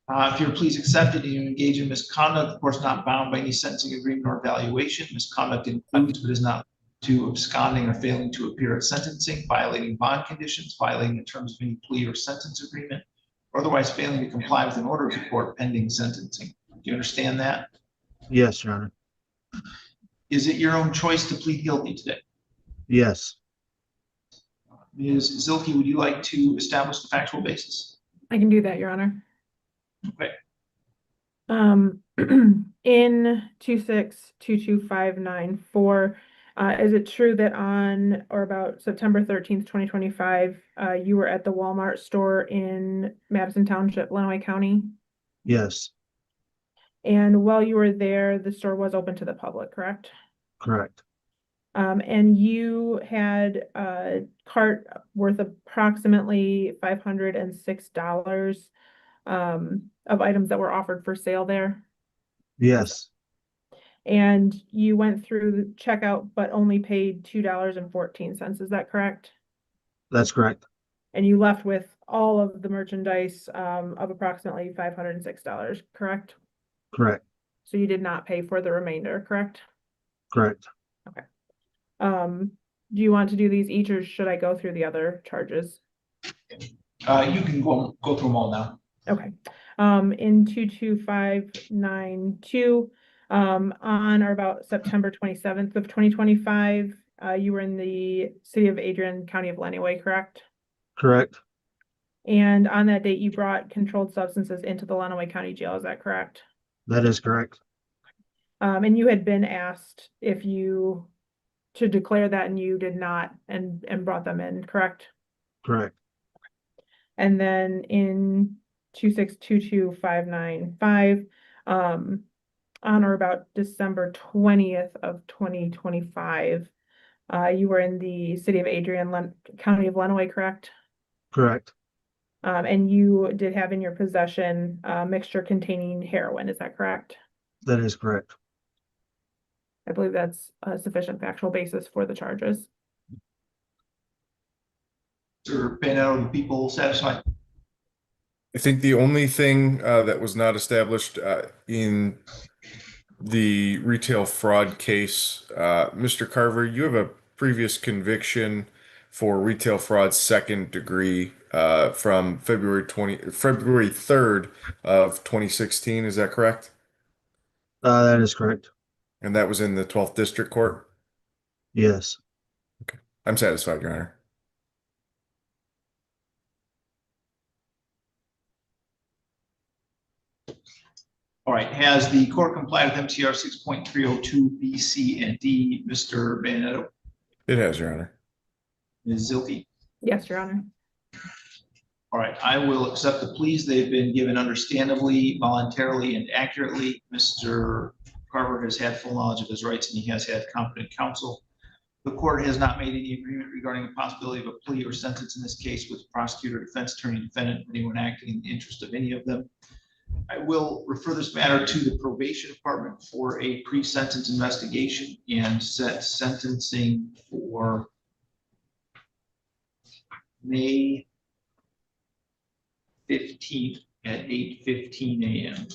[SPEAKER 1] If your plea is accepted and you engage in misconduct, of course, not bound by any sentencing agreement or evaluation. Misconduct includes, but is not to absconding or failing to appear at sentencing, violating bond conditions, violating the terms of any plea or sentence agreement, or otherwise failing to comply with an order of the court pending sentencing. Do you understand that?
[SPEAKER 2] Yes, Your Honor.
[SPEAKER 1] Is it your own choice to plead guilty today?
[SPEAKER 2] Yes.
[SPEAKER 1] Ms. Zilke, would you like to establish the factual basis?
[SPEAKER 10] I can do that, Your Honor.
[SPEAKER 1] Okay.
[SPEAKER 10] In 2622594, is it true that on or about September 13th, 2025, you were at the Walmart store in Madison Township, Lenawee County?
[SPEAKER 2] Yes.
[SPEAKER 10] And while you were there, the store was open to the public, correct?
[SPEAKER 2] Correct.
[SPEAKER 10] And you had a cart worth approximately $506 of items that were offered for sale there.
[SPEAKER 2] Yes.
[SPEAKER 10] And you went through the checkout, but only paid $2.14. Is that correct?
[SPEAKER 2] That's correct.
[SPEAKER 10] And you left with all of the merchandise of approximately $506, correct?
[SPEAKER 2] Correct.
[SPEAKER 10] So you did not pay for the remainder, correct?
[SPEAKER 2] Correct.
[SPEAKER 10] Okay. Do you want to do these each, or should I go through the other charges?
[SPEAKER 1] You can go through them all now.
[SPEAKER 10] Okay. In 22592, on or about September 27th of 2025, you were in the city of Adrian, County of Lenawee, correct?
[SPEAKER 2] Correct.
[SPEAKER 10] And on that date, you brought controlled substances into the Lenawee County Jail, is that correct?
[SPEAKER 2] That is correct.
[SPEAKER 10] And you had been asked to declare that, and you did not, and brought them in, correct?
[SPEAKER 2] Correct.
[SPEAKER 10] And then in 2622595, on or about December 20th of 2025, you were in the city of Adrian, County of Lenawee, correct?
[SPEAKER 2] Correct.
[SPEAKER 10] And you did have in your possession a mixture containing heroin, is that correct?
[SPEAKER 2] That is correct.
[SPEAKER 10] I believe that's a sufficient factual basis for the charges.
[SPEAKER 1] Mr. Bennett, are the people satisfied?
[SPEAKER 14] I think the only thing that was not established in the retail fraud case, Mr. Carver, you have a previous conviction for retail fraud second degree from February 3rd of 2016. Is that correct?
[SPEAKER 2] That is correct.
[SPEAKER 14] And that was in the 12th District Court?
[SPEAKER 2] Yes.
[SPEAKER 14] Okay. I'm satisfied, Your Honor.
[SPEAKER 1] All right. Has the court complied with MTR 6.302 B, C, and D, Mr. Bennett?
[SPEAKER 14] It has, Your Honor.
[SPEAKER 1] Ms. Zilke?
[SPEAKER 10] Yes, Your Honor.
[SPEAKER 1] All right. I will accept the pleas. They've been given understandably, voluntarily, and accurately. Mr. Carver has had full knowledge of his rights, and he has had competent counsel. The court has not made any agreement regarding the possibility of a plea or sentence in this case with the prosecutor, defense attorney, defendant, or anyone acting in the interest of any of them. I will refer this matter to the probation department for a pre-sentence investigation and set sentencing for May 15th at 8:15 a.m.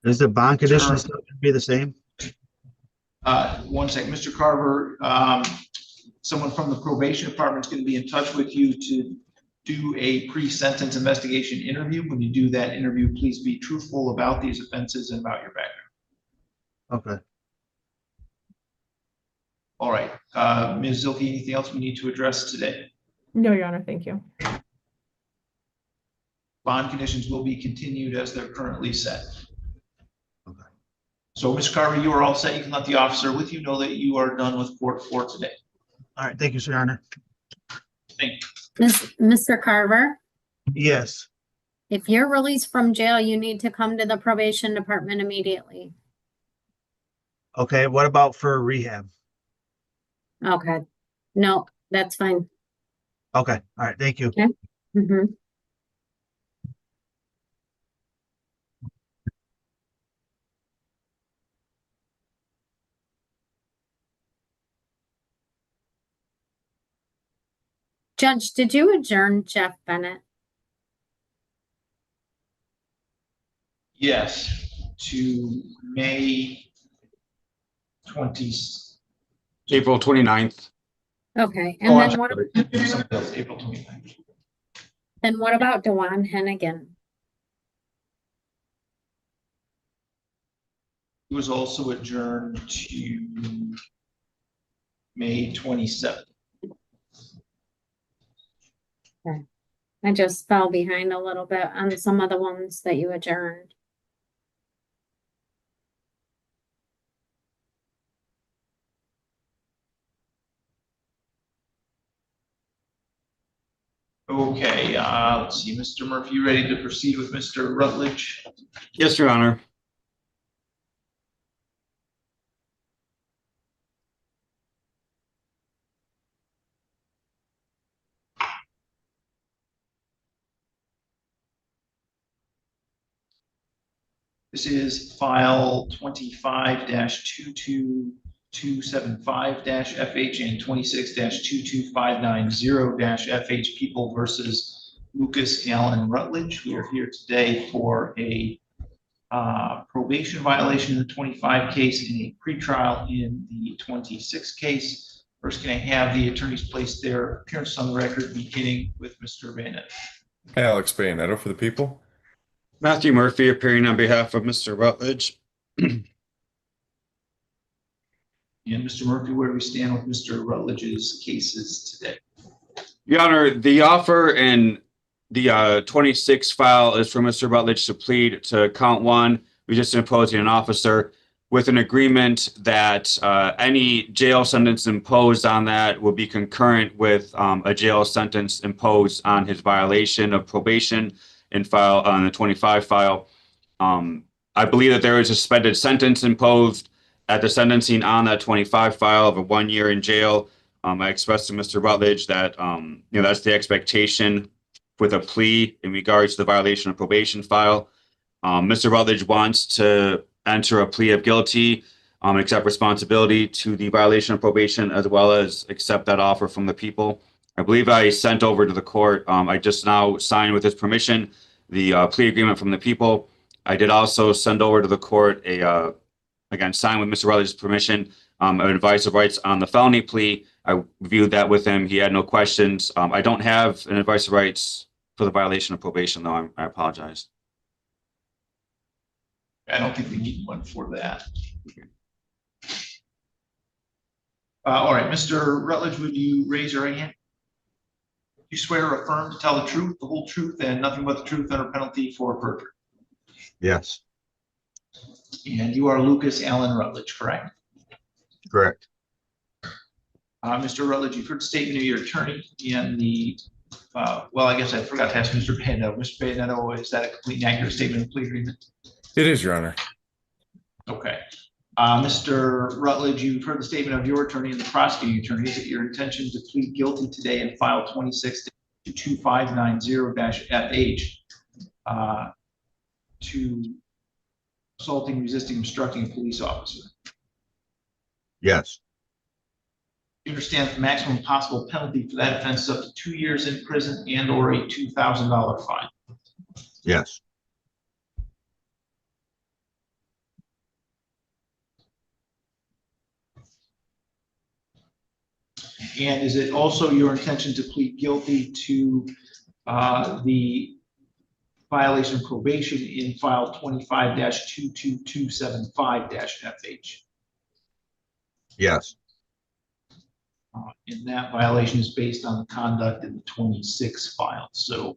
[SPEAKER 2] Is the bond condition still going to be the same?
[SPEAKER 1] One second, Mr. Carver, someone from the probation department is going to be in touch with you to do a pre-sentence investigation interview. When you do that interview, please be truthful about these offenses and about your background.
[SPEAKER 2] Okay.
[SPEAKER 1] All right, Ms. Zilke, anything else we need to address today?
[SPEAKER 10] No, Your Honor, thank you.
[SPEAKER 1] Bond conditions will be continued as they're currently set.
[SPEAKER 2] Okay.
[SPEAKER 1] So, Mr. Carver, you are all set. You can let the officer with you know that you are done with court for today.
[SPEAKER 2] All right. Thank you, Your Honor.
[SPEAKER 1] Thank you.
[SPEAKER 17] Mr. Carver,
[SPEAKER 2] Yes.
[SPEAKER 17] if you're released from jail, you need to come to the probation department immediately.
[SPEAKER 2] Okay. What about for rehab?
[SPEAKER 17] Okay. No, that's fine.
[SPEAKER 2] Okay. All right. Thank you.
[SPEAKER 17] Okay. Mm-hmm. Judge, did you adjourn Jeff Bennett?
[SPEAKER 1] Yes, to May 20th.
[SPEAKER 11] April 29th.
[SPEAKER 17] Okay,
[SPEAKER 1] Oh,
[SPEAKER 17] and then what,
[SPEAKER 1] April 29th.
[SPEAKER 17] then what about Dewan Hennigan?
[SPEAKER 1] It was also adjourned to May 27th.
[SPEAKER 17] Okay. I just fell behind a little bit on some of the ones that you adjourned.
[SPEAKER 1] Okay, let's see, Mr. Murphy, you ready to proceed with Mr. Rutledge?
[SPEAKER 11] Yes, Your Honor.
[SPEAKER 1] This is file 25-22275-FH and 26-22590-FH People versus Lucas Allen Rutledge. We are here today for a probation violation in the 25 case and a pretrial in the 26 case. First, can I have the attorneys place their appearance on the record, beginning with Mr. Bennett?
[SPEAKER 14] Alex Bayonetto for the people.
[SPEAKER 11] Matthew Murphy appearing on behalf of Mr. Rutledge.
[SPEAKER 1] And Mr. Murphy, where do we stand with Mr. Rutledge's cases today?
[SPEAKER 11] Your Honor, the offer in the 26 file is for Mr. Rutledge to plead to count one, resisting opposing an officer, with an agreement that any jail sentence imposed on that will be concurrent with a jail sentence imposed on his violation of probation in file on the 25 file. I believe that there is a suspended sentence imposed at the sentencing on that 25 file of a 1 year in jail. I expressed to Mr. Rutledge that that's the expectation with a plea in regards to the violation of probation file. Mr. Rutledge wants to enter a plea of guilty, accept responsibility to the violation of probation, as well as accept that offer from the people. I believe I sent over to the court. I just now signed with his permission the plea agreement from the people. I did also send over to the court again, signed with Mr. Rutledge's permission, an advice of rights on the felony plea. I reviewed that with him. He had no questions. I don't have an advice of rights for the violation of probation, though. I apologize.
[SPEAKER 1] I don't think we need one for that. All right, Mr. Rutledge, would you raise your right hand? You swear or affirm to tell the truth, the whole truth, and nothing but the truth under penalty for perjury?
[SPEAKER 2] Yes.
[SPEAKER 1] And you are Lucas Allen Rutledge, correct?
[SPEAKER 2] Correct.
[SPEAKER 1] Mr. Rutledge, you've heard the statement of your attorney and the, well, I guess I forgot to ask Mr. Bayonetto. Mr. Bayonetto, is that a complete and accurate statement of plea agreement?
[SPEAKER 14] It is, Your Honor.
[SPEAKER 1] Okay. Mr. Rutledge, you've heard the statement of your attorney and the prosecuting attorney that your intention to plead guilty today in file 26-2590-FH to assaulting, resisting, obstructing a police officer.
[SPEAKER 18] Yes.
[SPEAKER 1] You understand that the maximum possible penalty for that offense is up to 2 years in prison and or a $2,000 fine.
[SPEAKER 18] Yes.
[SPEAKER 1] And is it also your intention to plead guilty to the violation of probation in file 25-22275-FH?
[SPEAKER 18] Yes.
[SPEAKER 1] And that violation is based on the conduct in the 26 file. So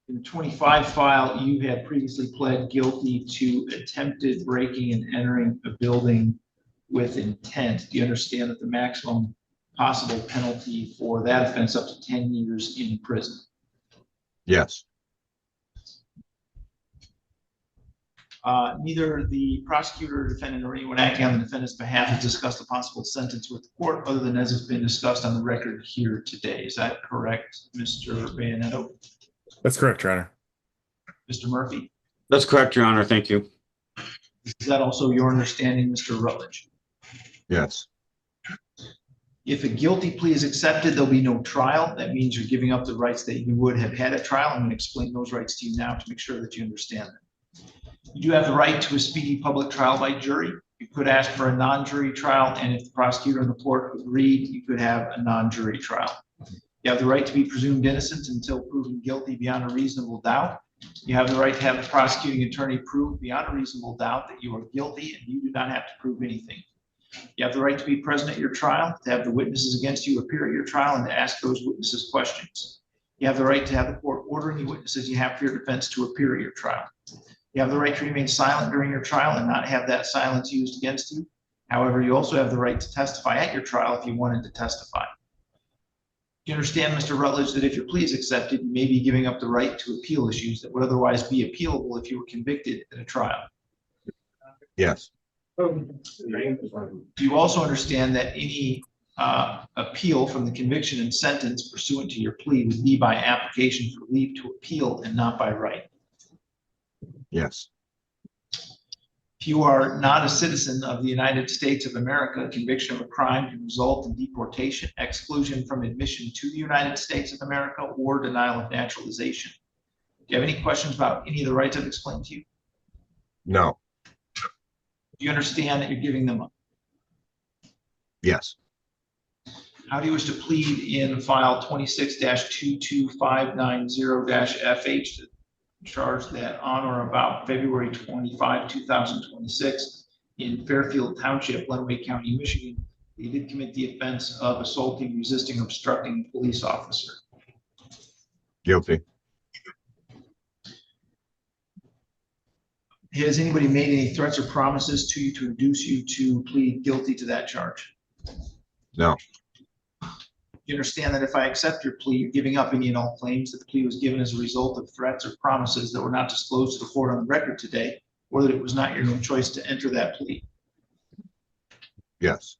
[SPEAKER 1] in the 25 file, you had previously pled guilty to attempted breaking and entering a building with intent. Do you understand that the maximum possible penalty for that offense up to 10 years in prison?
[SPEAKER 18] Yes.
[SPEAKER 1] Neither the prosecutor, defendant, or anyone acting on the defendant's behalf has discussed a possible sentence with the court other than as it's been discussed on the record here today. Is that correct, Mr. Bayanetto?
[SPEAKER 14] That's correct, Your Honor.
[SPEAKER 1] Mr. Murphy?
[SPEAKER 11] That's correct, Your Honor. Thank you.
[SPEAKER 1] Is that also your understanding, Mr. Rutledge?
[SPEAKER 18] Yes.
[SPEAKER 1] If a guilty plea is accepted, there'll be no trial. That means you're giving up the rights that you would have had at trial. I'm going to explain those rights to you now to make sure that you understand them. You do have the right to a speedy public trial by jury. You could ask for a non-jury trial, and if the prosecutor and the court agreed, you could have a non-jury trial. You have the right to be presumed innocent until proven guilty beyond a reasonable doubt. You have the right to have the prosecuting attorney prove beyond a reasonable doubt that you are guilty, and you do not have to prove anything. You have the right to be present at your trial, to have the witnesses against you appear at your trial, and to ask those witnesses questions. You have the right to have the court order any witnesses you have for your defense to appear at your trial. You have the right to remain silent during your trial and not have that silence used against you. However, you also have the right to testify at your trial if you wanted to testify. You understand, Mr. Rutledge, that if your plea is accepted, you may be giving up the right to appeal issues that would otherwise be appealable if you were convicted at a trial.
[SPEAKER 18] Yes.
[SPEAKER 1] Do you also understand that any appeal from the conviction and sentence pursuant to your plea would be by application for leave to appeal and not by right?
[SPEAKER 18] Yes.
[SPEAKER 1] If you are not a citizen of the United States of America, conviction of a crime can result in deportation, exclusion from admission to the United States of America, or denial of naturalization. Do you have any questions about any of the rights I've explained to you?
[SPEAKER 18] No.
[SPEAKER 1] Do you understand that you're giving them up?
[SPEAKER 18] Yes.
[SPEAKER 1] How do you wish to plead in file 26-22590-FH? Charge that on or about February 25, 2026 in Fairfield Township, Lenawee County, Michigan, he did commit the offense of assaulting, resisting, obstructing a police officer.
[SPEAKER 18] Guilty.
[SPEAKER 1] Has anybody made any threats or promises to you to induce you to plead guilty to that charge?
[SPEAKER 18] No.
[SPEAKER 1] You understand that if I accept your plea, you're giving up any and all claims that the plea was given as a result of threats or promises that were not disclosed to the court on the record today, or that it was not your own choice to enter that plea?
[SPEAKER 18] Yes.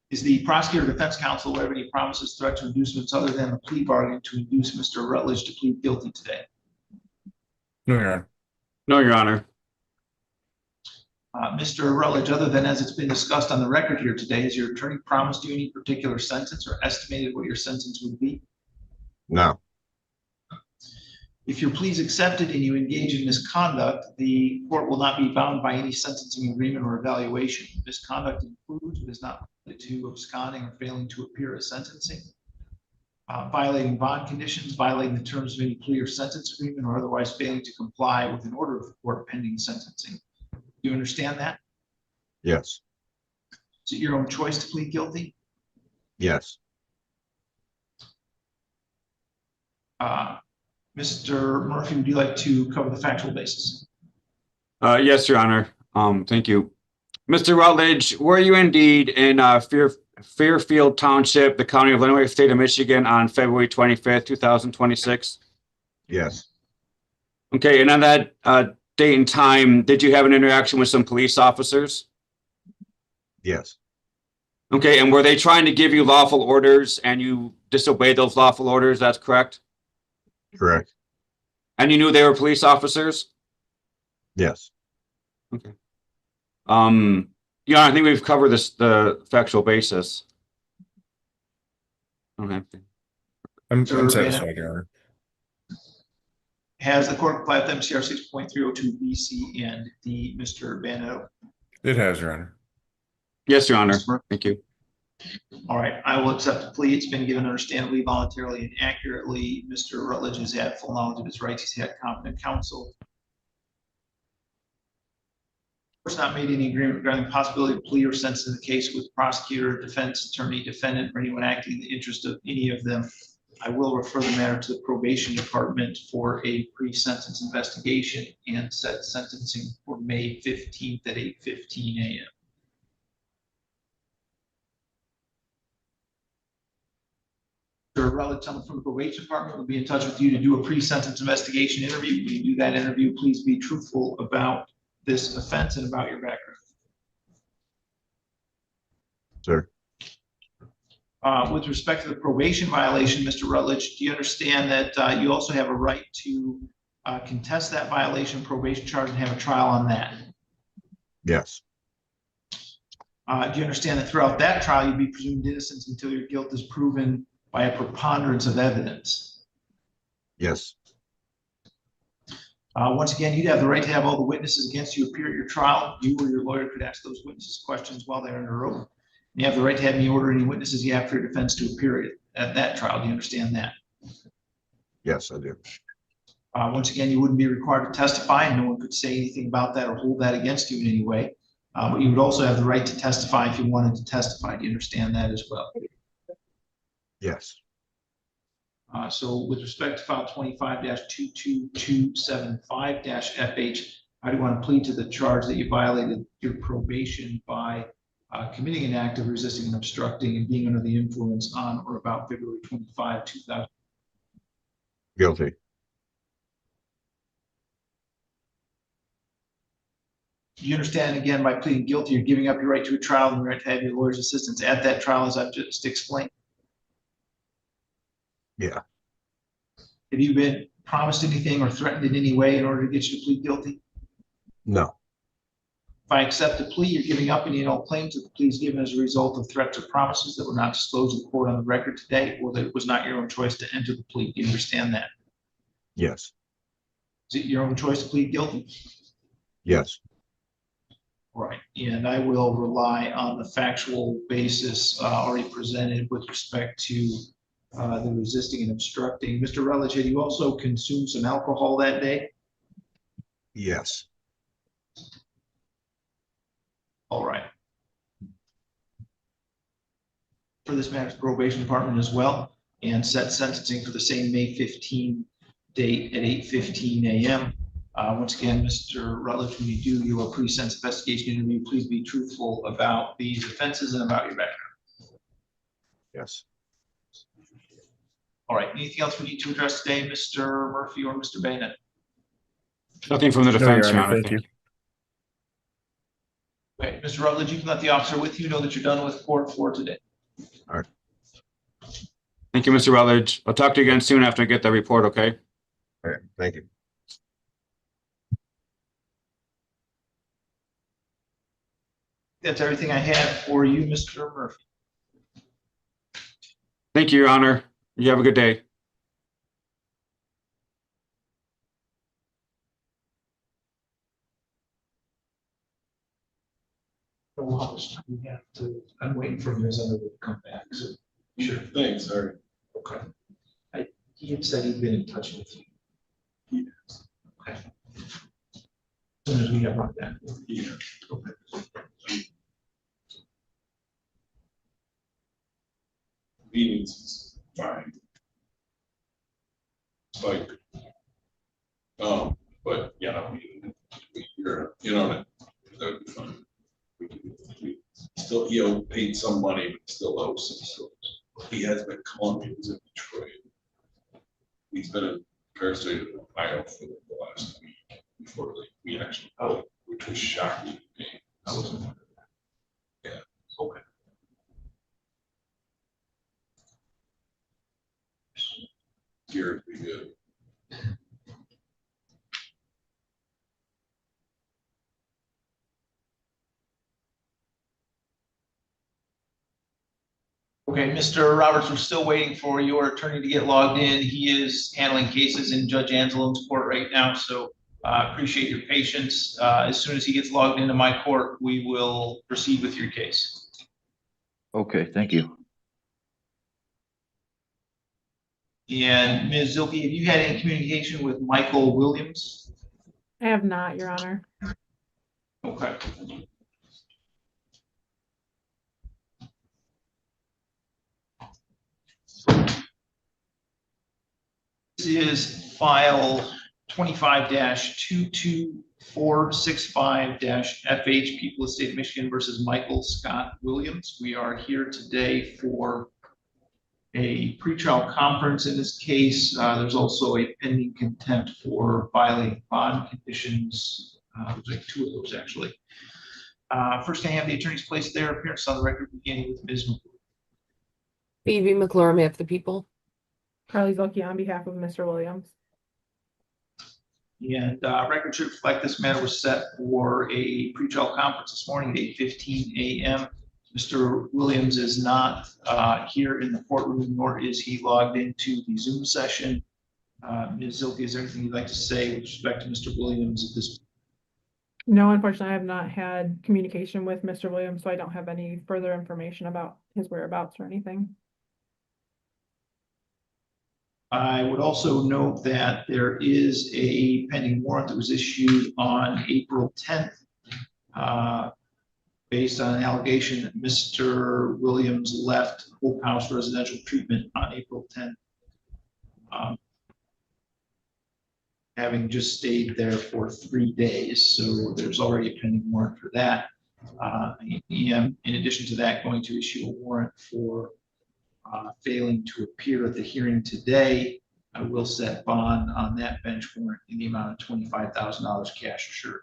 [SPEAKER 1] Is the prosecutor or defense counsel aware of any promises, threats, or inducements other than the plea bargain to induce Mr. Rutledge to plead guilty today?
[SPEAKER 14] No, Your Honor.
[SPEAKER 11] No, Your Honor.
[SPEAKER 1] Mr. Rutledge, other than as it's been discussed on the record here today, has your attorney promised you any particular sentence or estimated what your sentence would be?
[SPEAKER 18] No.
[SPEAKER 1] If your plea is accepted and you engage in misconduct, the court will not be bound by any sentencing agreement or evaluation. Misconduct includes, but is not limited to, absconding or failing to appear at sentencing, violating bond conditions, violating the terms of any plea or sentence agreement, or otherwise failing to comply with an order of the court pending sentencing. Do you understand that?
[SPEAKER 18] Yes.
[SPEAKER 1] Is it your own choice to plead guilty?
[SPEAKER 18] Yes.
[SPEAKER 1] Mr. Murphy, would you like to cover the factual basis?
[SPEAKER 11] Yes, Your Honor. Thank you. Mr. Rutledge, were you indeed in Fairfield Township, the County of Lenawee, State of Michigan on February 25th, 2026?
[SPEAKER 18] Yes.
[SPEAKER 11] Okay, and on that date and time, did you have an interaction with some police officers?
[SPEAKER 18] Yes.
[SPEAKER 11] Okay, and were they trying to give you lawful orders and you disobeyed those lawful orders? That's correct?
[SPEAKER 18] Correct.
[SPEAKER 11] And you knew they were police officers?
[SPEAKER 18] Yes.
[SPEAKER 11] Okay. Yeah, I think we've covered this, the factual basis. Okay.
[SPEAKER 14] I'm
[SPEAKER 1] Sir,
[SPEAKER 14] satisfied, Your Honor.
[SPEAKER 1] Has the court complied with MCR 6.302 BC and D, Mr. Bennett?
[SPEAKER 14] It has, Your Honor.
[SPEAKER 11] Yes, Your Honor. Thank you.
[SPEAKER 1] All right, I will accept the plea. It's been given understandably, voluntarily, and accurately. Mr. Rutledge has had full knowledge of his rights. He's had competent counsel. Court's not made any agreement regarding the possibility of plea or sentence in the case with prosecutor, defense attorney, defendant, or anyone acting in the interest of any of them. I will refer the matter to the probation department for a pre-sentence investigation and set sentencing for May 15th at 8:15 a.m. Mr. Rutledge, someone from the probation department will be in touch with you to do a pre-sentence investigation interview. When you do that interview, please be truthful about this offense and about your background.
[SPEAKER 18] Sir.
[SPEAKER 1] With respect to the probation violation, Mr. Rutledge, do you understand that you also have a right to contest that violation probation charge and have a trial on that?
[SPEAKER 18] Yes.
[SPEAKER 1] Do you understand that throughout that trial, you'd be presumed innocent until your guilt is proven by a preponderance of evidence?
[SPEAKER 18] Yes.
[SPEAKER 1] Once again, you'd have the right to have all the witnesses against you appear at your trial. You or your lawyer could ask those witnesses questions while they're under oath. You have the right to have me order any witnesses you have for your defense to appear at that trial. Do you understand that?
[SPEAKER 18] Yes, I do.
[SPEAKER 1] Once again, you wouldn't be required to testify, and no one could say anything about that or hold that against you in any way. But you would also have the right to testify if you wanted to testify. Do you understand that as well?
[SPEAKER 18] Yes.
[SPEAKER 1] So with respect to file 25-22275-FH, I do want to plead to the charge that you violated your probation by committing an act of resisting and obstructing and being under the influence on or about February 25, 2000.
[SPEAKER 18] Guilty.
[SPEAKER 1] You understand, again, by pleading guilty, you're giving up your right to a trial and the right to have your lawyer's assistance at that trial, as I've just explained.
[SPEAKER 18] Yeah.
[SPEAKER 1] Have you been promised anything or threatened in any way in order to get you to plead guilty?
[SPEAKER 18] No.
[SPEAKER 1] If I accept the plea, you're giving up any and all claims that the plea is given as a result of threats or promises that were not disclosed in court on the record today, or that it was not your own choice to enter the plea. Do you understand that?
[SPEAKER 18] Yes.
[SPEAKER 1] Is it your own choice to plead guilty?
[SPEAKER 18] Yes.
[SPEAKER 1] Right, and I will rely on the factual basis already presented with respect to the resisting and obstructing. Mr. Rutledge, had you also consumed some alcohol that day?
[SPEAKER 18] Yes.
[SPEAKER 1] All right. For this matter's probation department as well, and set sentencing for the same May 15 date at 8:15 a.m. Once again, Mr. Rutledge, when you do your pre-sentence investigation interview, please be truthful about these offenses and about your background.
[SPEAKER 18] Yes.
[SPEAKER 1] All right, anything else we need to address today, Mr. Murphy or Mr. Bennett?
[SPEAKER 11] Nothing from the defense, Your Honor.
[SPEAKER 14] Thank you.
[SPEAKER 1] Okay, Mr. Rutledge, you can let the officer with you know that you're done with court for today.
[SPEAKER 18] All right.
[SPEAKER 11] Thank you, Mr. Rutledge. I'll talk to you again soon after I get that report, okay?
[SPEAKER 18] All right. Thank you.
[SPEAKER 1] That's everything I have for you, Mr. Murphy.
[SPEAKER 11] Thank you, Your Honor. You have a good day.
[SPEAKER 1] I'm waiting for Ms. Underwood to come back. So sure.
[SPEAKER 19] Thanks, sorry.
[SPEAKER 1] Okay. He had said he'd been in touch with you.
[SPEAKER 19] Yes.
[SPEAKER 1] Okay. As soon as we have that.
[SPEAKER 19] Yeah.
[SPEAKER 1] Okay.
[SPEAKER 19] Meetings is fine. Like, but yeah, you're, you know, that'd be fine. We can do it. still, he paid some money, but still owes some. So he has been calling me. He's in Detroit. He's been incarcerated in Ohio for the last week before we actually, which was shocking to me. I wasn't. Yeah. Okay. Here we good.
[SPEAKER 1] Okay, Mr. Roberts, we're still waiting for your attorney to get logged in. He is handling cases in Judge Angelone's court right now, so appreciate your patience. As soon as he gets logged into my court, we will proceed with your case.
[SPEAKER 18] Okay, thank you.
[SPEAKER 1] And Ms. Zilke, have you had any communication with Michael Williams?
[SPEAKER 10] I have not, Your Honor.
[SPEAKER 1] Okay. This is file 25-22465-FH, People of the State of Michigan versus Michael Scott Williams. We are here today for a pretrial conference in this case. There's also a pending contempt for violating bond conditions. There's like two of those actually. First, I have the attorney's place their appearance on the record, beginning with Ms. McClure.
[SPEAKER 13] Phoebe McClure, on behalf of the people.
[SPEAKER 10] Carly Zilke on behalf of Mr. Williams.
[SPEAKER 1] And record should reflect this matter was set for a pretrial conference this morning at 8:15 a.m. Mr. Williams is not here in the courtroom, nor is he logged into the Zoom session. Ms. Zilke, is there anything you'd like to say with respect to Mr. Williams at this point?
[SPEAKER 10] No, unfortunately, I have not had communication with Mr. Williams, so I don't have any further information about his whereabouts or anything.
[SPEAKER 1] I would also note that there is a pending warrant that was issued on April 10th based on an allegation that Mr. Williams left Hope House residential treatment on April 10th. Having just stayed there for 3 days, so there's already a pending warrant for that. In addition to that, going to issue a warrant for failing to appear at the hearing today. I will set bond on that bench warrant in the amount of $25,000 cash assured.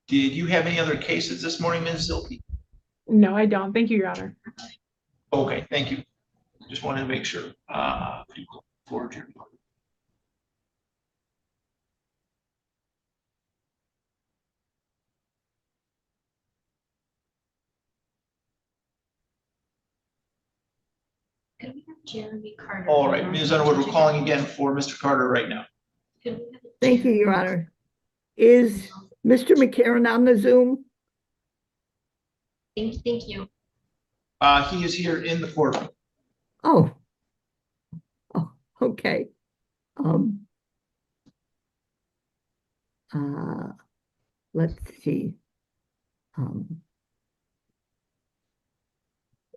[SPEAKER 1] Did you have any other cases this morning, Ms. Zilke?
[SPEAKER 10] No, I don't. Thank you, Your Honor.
[SPEAKER 1] Okay, thank you. Just wanted to make sure. Floor to you.
[SPEAKER 7] Could we have Jeremy Carter?
[SPEAKER 1] All right, Ms. Underwood, we're calling again for Mr. Carter right now.
[SPEAKER 7] Could we have
[SPEAKER 3] Thank you, Your Honor. Is Mr. McCarron on the Zoom?
[SPEAKER 7] Thank you.
[SPEAKER 1] He is here in the courtroom.
[SPEAKER 3] Oh. Oh, okay. Let's see.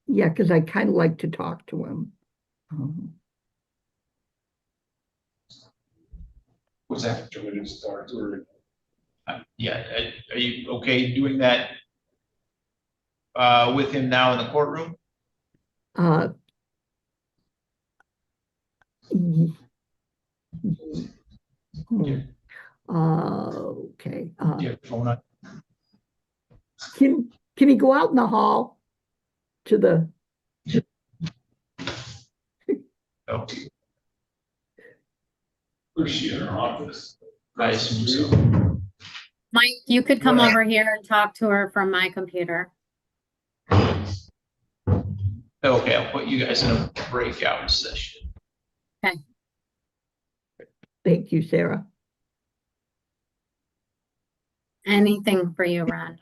[SPEAKER 3] Yeah, because I kind of like to talk to him.
[SPEAKER 1] What's that?
[SPEAKER 19] Do we just start or?
[SPEAKER 1] Yeah, are you okay doing that with him now in the courtroom?
[SPEAKER 3] Okay.
[SPEAKER 1] Yeah, phone on.
[SPEAKER 3] Can he go out in the hall to the?
[SPEAKER 1] Oh.
[SPEAKER 19] Where's she in her office?
[SPEAKER 1] I assume so.
[SPEAKER 17] Mike, you could come
[SPEAKER 1] Go ahead.
[SPEAKER 17] over here and talk to her from my computer.
[SPEAKER 1] Okay, I'll put you guys in a breakout session.
[SPEAKER 17] Okay.
[SPEAKER 3] Thank you, Sarah.
[SPEAKER 17] Anything for you, Rhonda.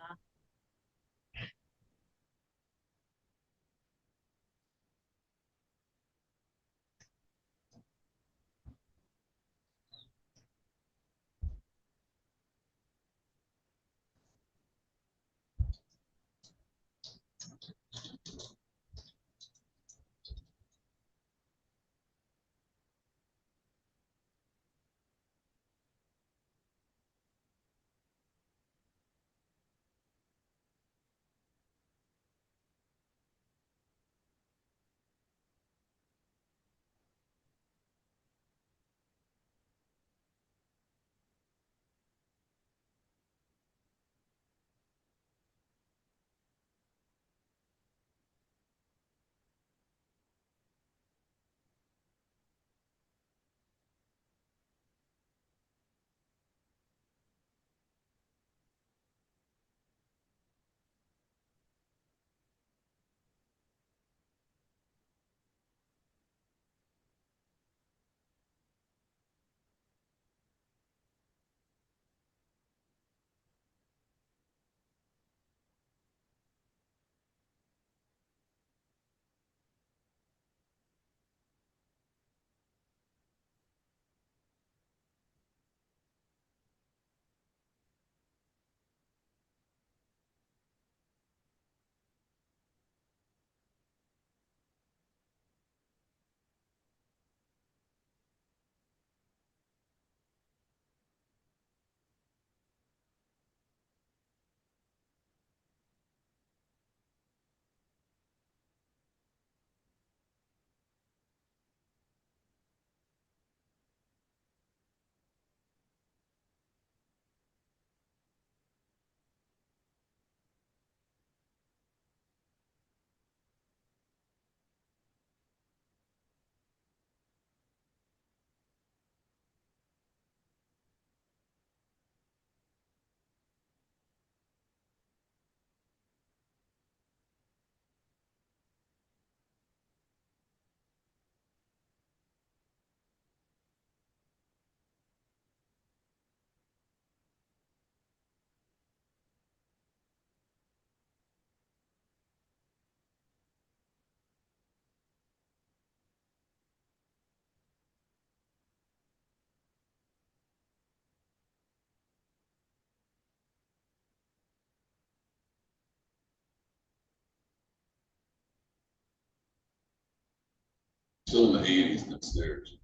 [SPEAKER 19] Still in the eighties downstairs.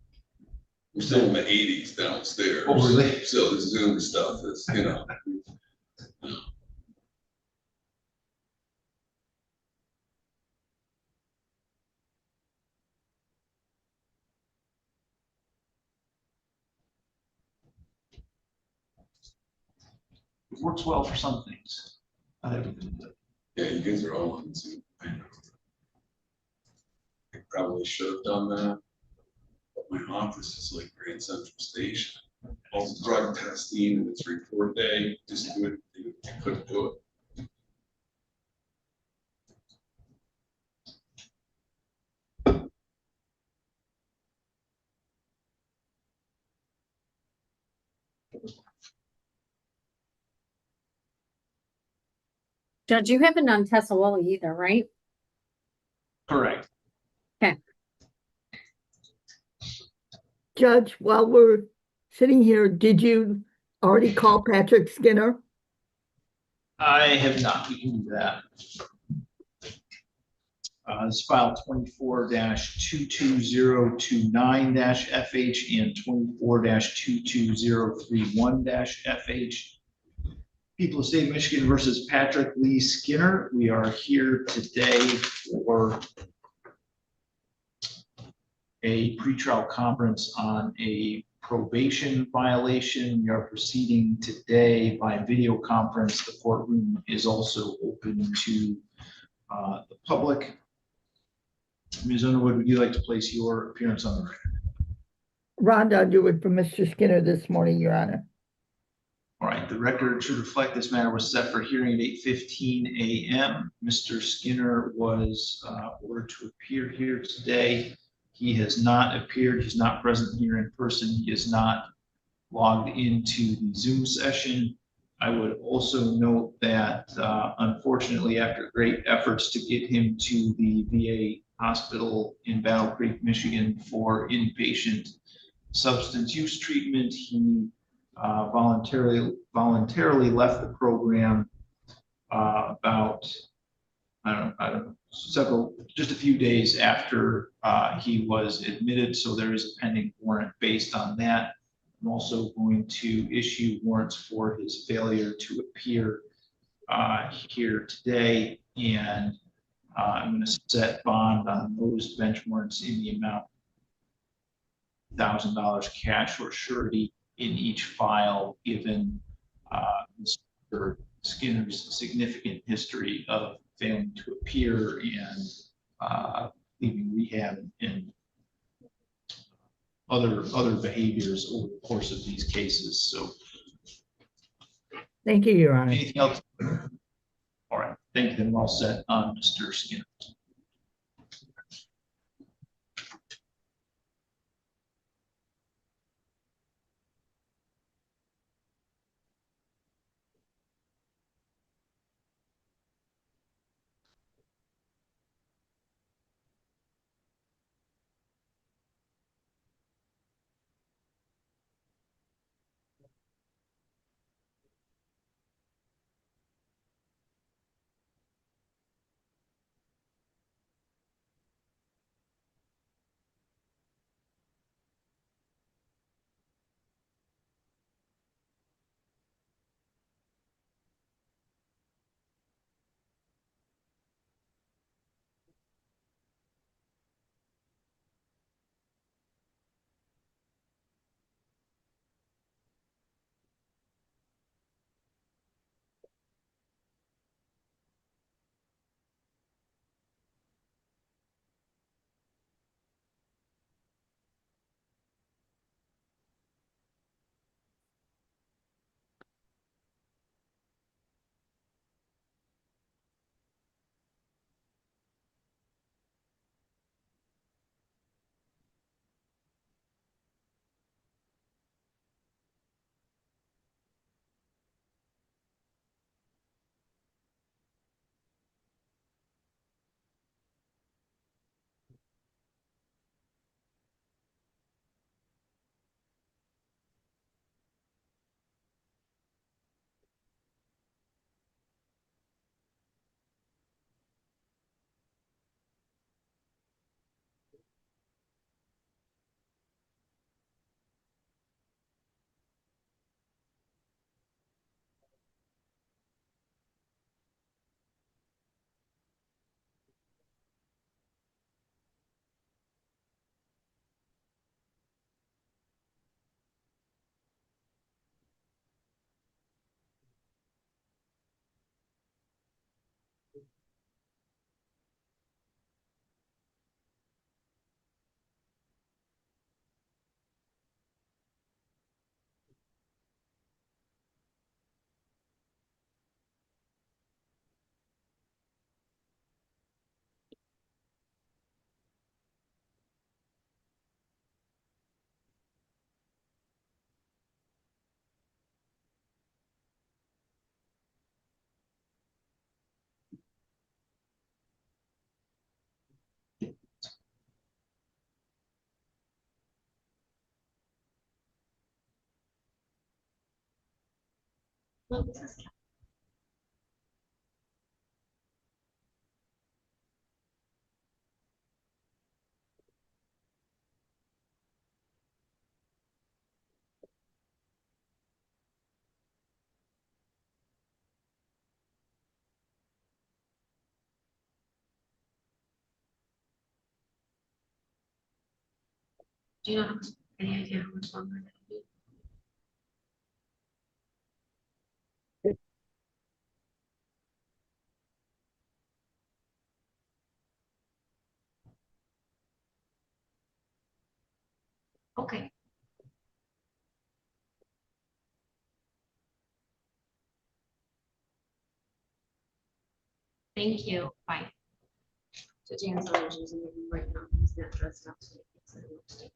[SPEAKER 19] We're still in the eighties downstairs.
[SPEAKER 1] Oh, really?
[SPEAKER 19] So the Zoom stuff is, you know.
[SPEAKER 1] It works well for some things. Not everything, but
[SPEAKER 19] Yeah, you guys are all on Zoom. I know. I probably should have done that. But my office is like Grand Central Station. All the drug testing and it's report day, just do it. I couldn't do it.
[SPEAKER 17] Judge, you haven't done Tessa Woolly either, right?
[SPEAKER 1] correct.
[SPEAKER 17] Okay.
[SPEAKER 3] Judge, while we're sitting here, did you already call Patrick Skinner?
[SPEAKER 1] I have not. We can do that. It's file 24-22029-FH and 24-22031-FH. People of State of Michigan versus Patrick Lee Skinner. We are here today for a pretrial conference on a probation violation. We are proceeding today by video conference. The courtroom is also open to the public. Ms. Underwood, would you like to place your appearance on the record?
[SPEAKER 3] Rhonda Underwood for Mr. Skinner this morning, Your Honor.
[SPEAKER 1] All right, the record should reflect this matter was set for hearing at 8:15 a.m. Mr. Skinner was ordered to appear here today. He has not appeared. He's not present here in person. He is not logged into the Zoom session. I would also note that unfortunately, after great efforts to get him to the VA hospital in Battle Creek, Michigan for inpatient substance use treatment, he voluntarily left the program about just a few days after he was admitted. So there is a pending warrant based on that. I'm also going to issue warrants for his failure to appear here today, and I'm going to set bond on those bench warrants in the amount of $1,000 cash or surety in each file, given Mr. Skinner's significant history of failing to appear and leaving rehab and other behaviors over the course of these cases. So
[SPEAKER 3] Thank you, Your Honor.
[SPEAKER 1] anything else? All right, thank you. Then we're all set on Mr. Skinner.
[SPEAKER 7] Hello, this is Cal. Do you know how much, any idea how much longer that'll be? Okay. Thank you. Bye. So James is using it right now. He's not dressed up. So it's a little stage.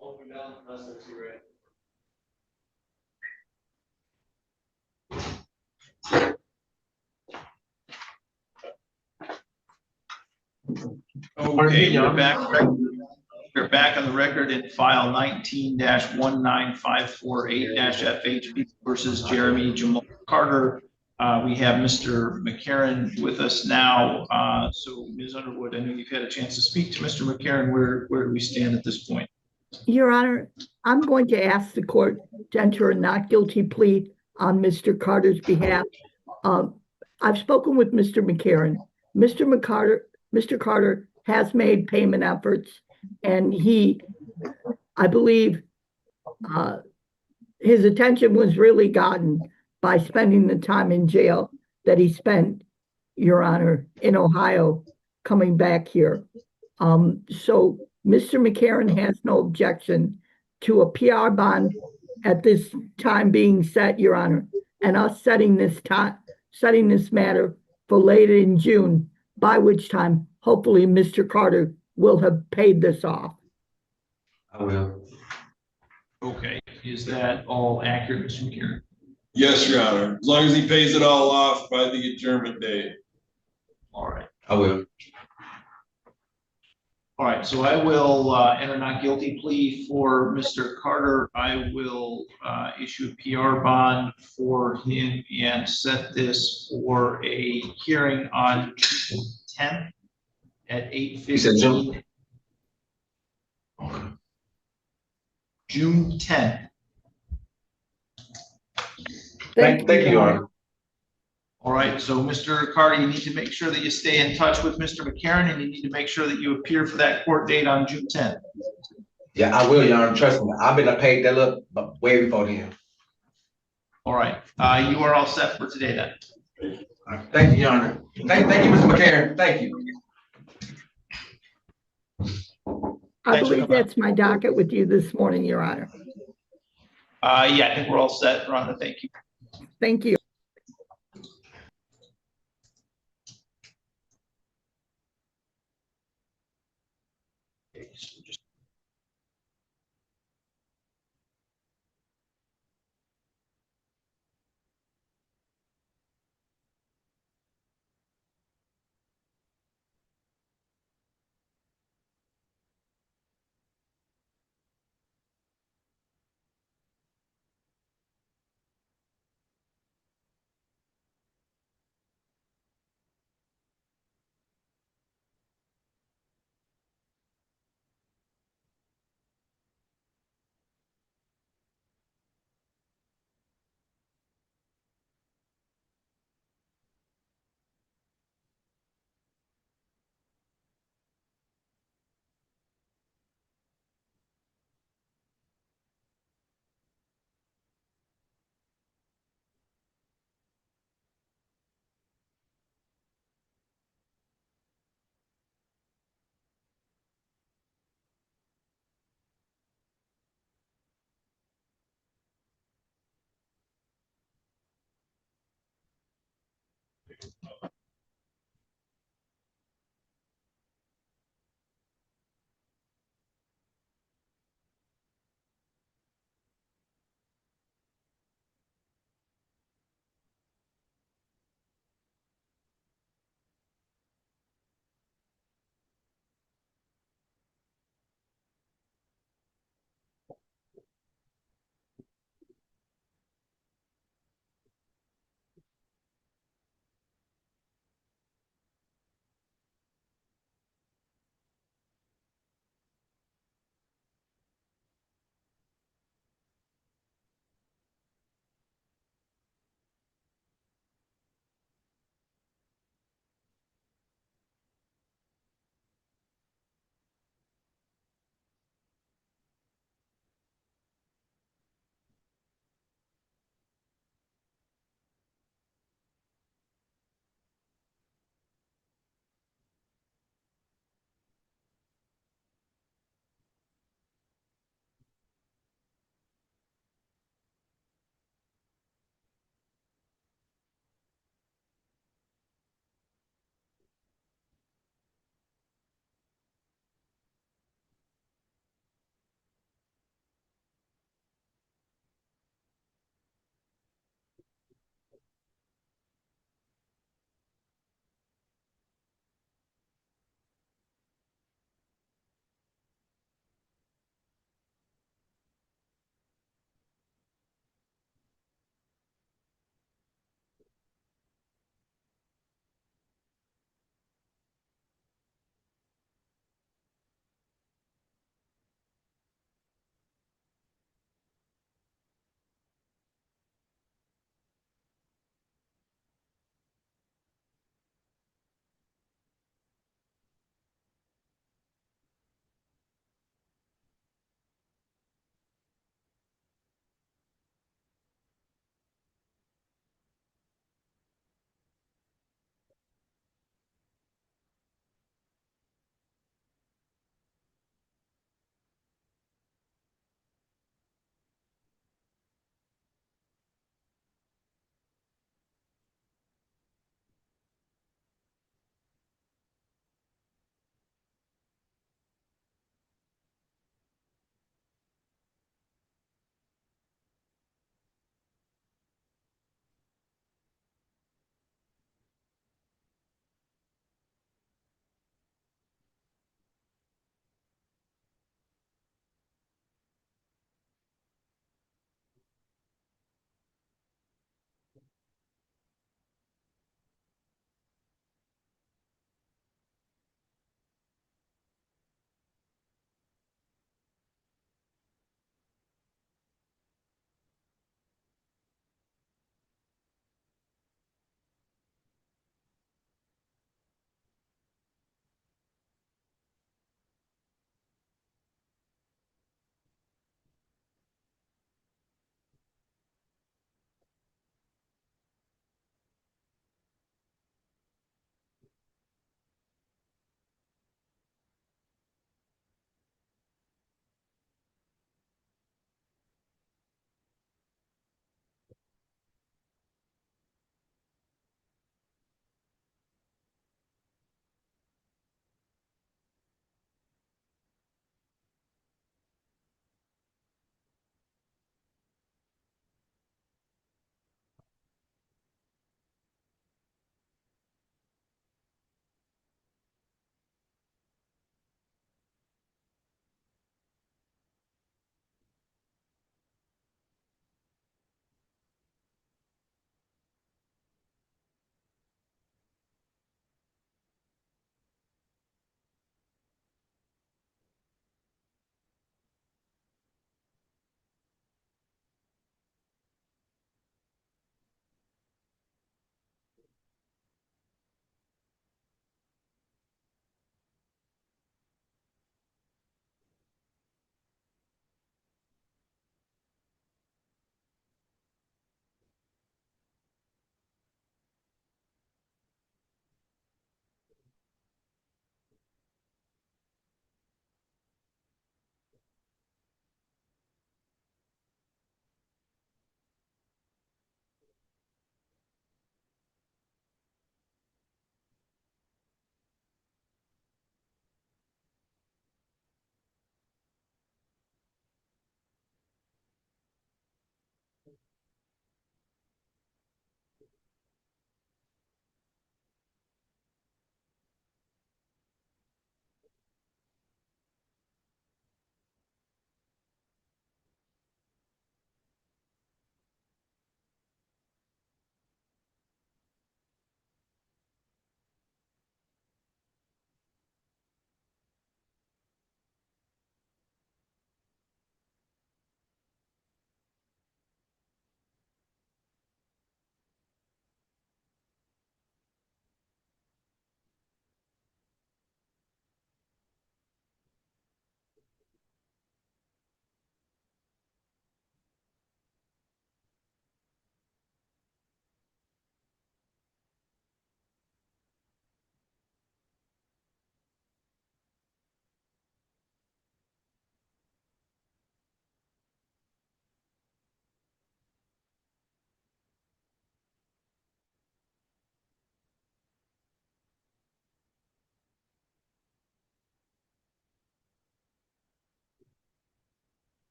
[SPEAKER 12] Open down unless there's a red.
[SPEAKER 1] Okay, we're back. We're back on the record in file 19-19548-FHP versus Jeremy Jamal Carter. We have Mr. McCarron with us now. So Ms. Underwood, I know you've had a chance to speak to Mr. McCarron. Where do we stand at this point?
[SPEAKER 3] Your Honor, I'm going to ask the court to enter a not guilty plea on Mr. Carter's behalf. I've spoken with Mr. McCarron. Mr. Carter has made payment efforts, and I believe, his attention was really gotten by spending the time in jail that he spent, Your Honor, in Ohio, coming back here. So Mr. McCarron has no objection to a PR bond at this time being set, Your Honor, and us setting this matter for later in June, by which time hopefully Mr. Carter will have paid this off.
[SPEAKER 9] I will.
[SPEAKER 1] Okay, is that all accurate, Mr. McCarron?
[SPEAKER 19] Yes, Your Honor, as long as he pays it all off by the adjournment date.
[SPEAKER 1] All right.
[SPEAKER 9] I will.
[SPEAKER 1] All right, so I will enter not guilty plea for Mr. Carter. I will issue a PR bond for him and set this for a hearing on June 10th at 8:15. June 10th.
[SPEAKER 9] Thank you, Your Honor.
[SPEAKER 1] All right, so Mr. Carter, you need to make sure that you stay in touch with Mr. McCarron, and you need to make sure that you appear for that court date on June 10th.
[SPEAKER 9] Yeah, I will, Your Honor. Trust me. I've been paid that look way before then.
[SPEAKER 1] All right, you are all set for today then.
[SPEAKER 9] Thank you, Your Honor. Thank you, Mr. McCarron. Thank you.
[SPEAKER 3] I believe that's my docket with you this morning, Your Honor.
[SPEAKER 1] Yeah, I think we're all set, Rhonda. Thank you.
[SPEAKER 3] Thank you.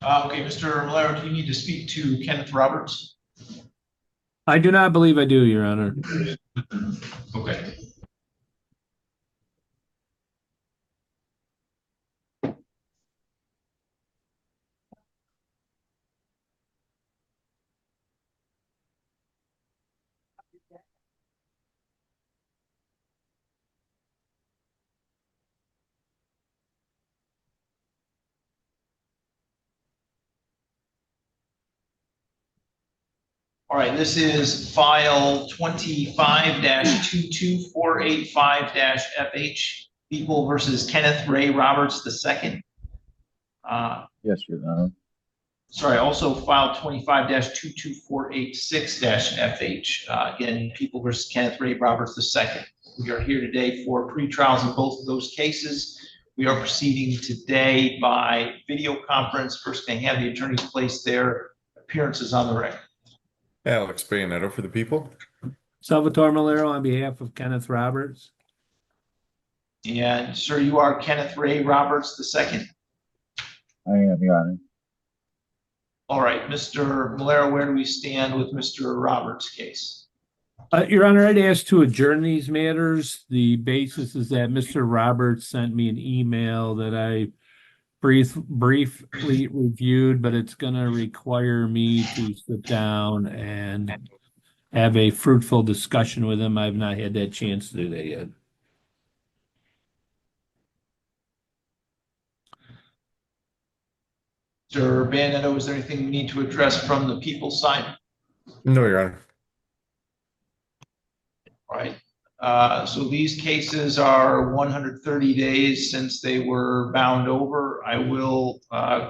[SPEAKER 1] Okay, Mr. Malero, do you need to speak to Kenneth Roberts?
[SPEAKER 12] I do not believe I do, Your Honor.
[SPEAKER 1] Okay. All right, this is file 25-22485-FH, People versus Kenneth Ray Roberts II.
[SPEAKER 18] Yes, Your Honor.
[SPEAKER 1] Sorry, also file 25-22486-FH. Again, People versus Kenneth Ray Roberts II. We are here today for pre-trials in both of those cases. We are proceeding today by video conference. First, they have the attorneys place their appearances on the record.
[SPEAKER 14] Alex Bayonetto for the people.
[SPEAKER 12] Salvatore Malero on behalf of Kenneth Roberts.
[SPEAKER 1] And sir, you are Kenneth Ray Roberts II.
[SPEAKER 18] I am, Your Honor.
[SPEAKER 1] All right, Mr. Malero, where do we stand with Mr. Roberts' case?
[SPEAKER 12] Your Honor, I'd ask to adjourn these matters. The basis is that Mr. Roberts sent me an email that I briefly reviewed, but it's going to require me to sit down and have a fruitful discussion with him. I've not had that chance to do that yet.
[SPEAKER 1] Mr. Bandetto, is there anything we need to address from the people's side?
[SPEAKER 14] No, Your Honor.
[SPEAKER 1] All right. So these cases are 130 days since they were bound over. I will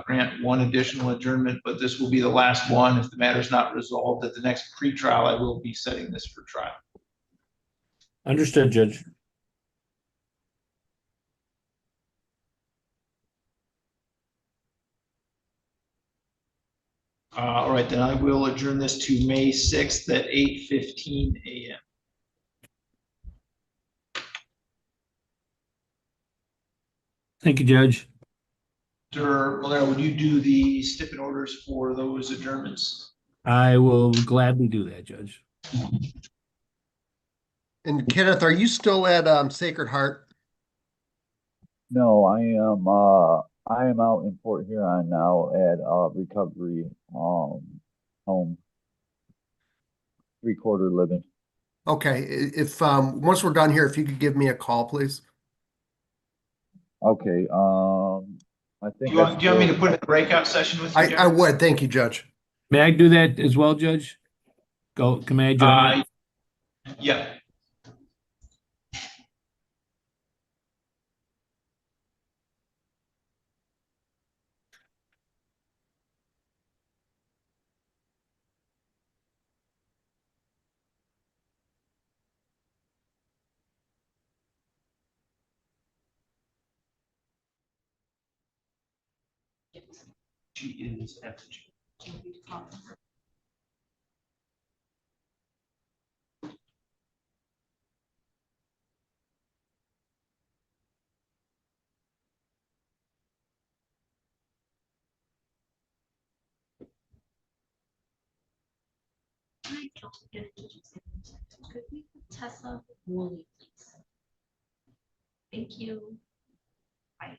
[SPEAKER 1] grant one additional adjournment, but this will be the last one. If the matter is not resolved at the next pretrial, I will be setting this for trial.
[SPEAKER 12] Understood, Judge.
[SPEAKER 1] All right, then I will adjourn this to May 6th at 8:15 a.m.
[SPEAKER 12] Thank you, Judge.
[SPEAKER 1] Mr. Malero, would you do the stipend orders for those adjournments?
[SPEAKER 12] I will gladly do that, Judge.
[SPEAKER 8] And Kenneth, are you still at Sacred Heart?
[SPEAKER 18] No, I am out in Port Huron now at recovery home, 3/4 living.
[SPEAKER 8] Okay, if once we're done here, if you could give me a call, please.
[SPEAKER 18] Okay, I think
[SPEAKER 1] Do you want me to put in a breakout session with you,
[SPEAKER 8] I would. Thank you, Judge.
[SPEAKER 12] May I do that as well, Judge? Can I join?
[SPEAKER 1] Yeah. She is at the
[SPEAKER 7] I don't get it. Could we put Tessa Woolly, please? Thank you. Bye.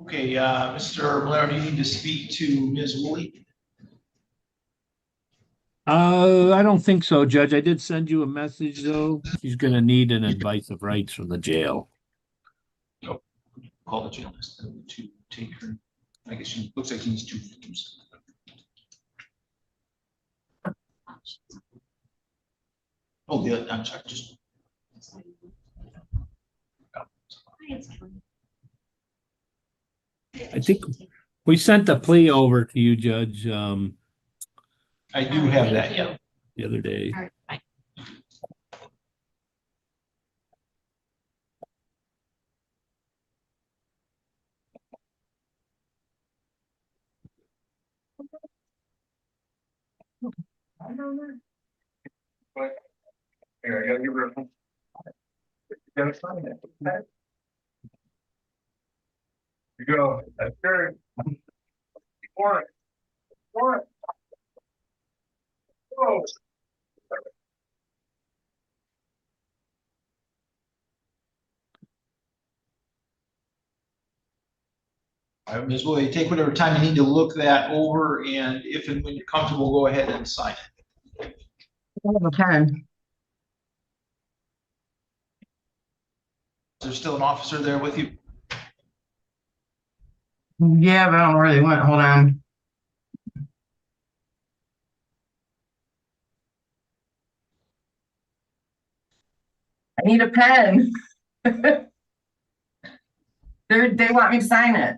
[SPEAKER 1] Okay, Mr. Malero, do you need to speak to Ms. Woolly?
[SPEAKER 12] I don't think so, Judge. I did send you a message, though. She's gonna need an advice of rights from the jail.
[SPEAKER 1] Oh, call the jail to take her. I guess she looks like she needs 2 forms. Oh, yeah, I'm sorry, just.
[SPEAKER 12] I think we sent the plea over to you, Judge,
[SPEAKER 1] I do have that, yeah.
[SPEAKER 12] the other day.
[SPEAKER 7] All right, bye.
[SPEAKER 9] Here, I gotta give her. Gotta sign it. Here you go. That's good. Warrant. Warrant. Oh.
[SPEAKER 1] All right, Ms. Woolly, take whatever time you need to look that over, and if and when you're comfortable, go ahead and sign it.
[SPEAKER 20] Okay.
[SPEAKER 1] Is there still an officer there with you?
[SPEAKER 20] Yeah, but I don't know where they went. Hold on. I need a pen. They want me to sign it.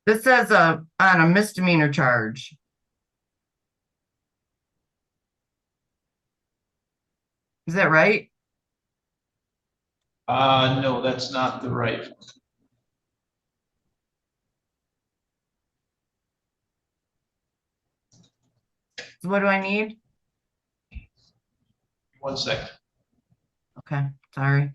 [SPEAKER 20] This says on a misdemeanor charge. Is that right?
[SPEAKER 1] No, that's not the right.
[SPEAKER 20] So what do I need?
[SPEAKER 1] 1 second.
[SPEAKER 20] Okay, sorry.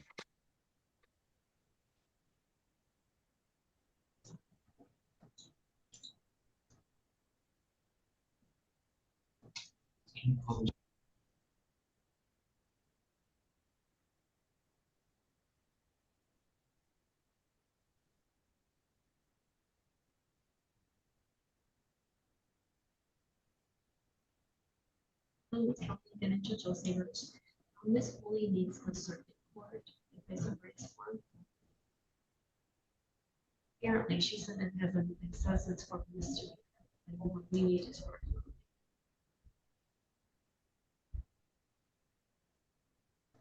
[SPEAKER 7] Bennett, Judge Savers. Miss Woolly needs a circuit court advice of rights form. Apparently, she said it has an excessive for misdemeanor, and what we need is for.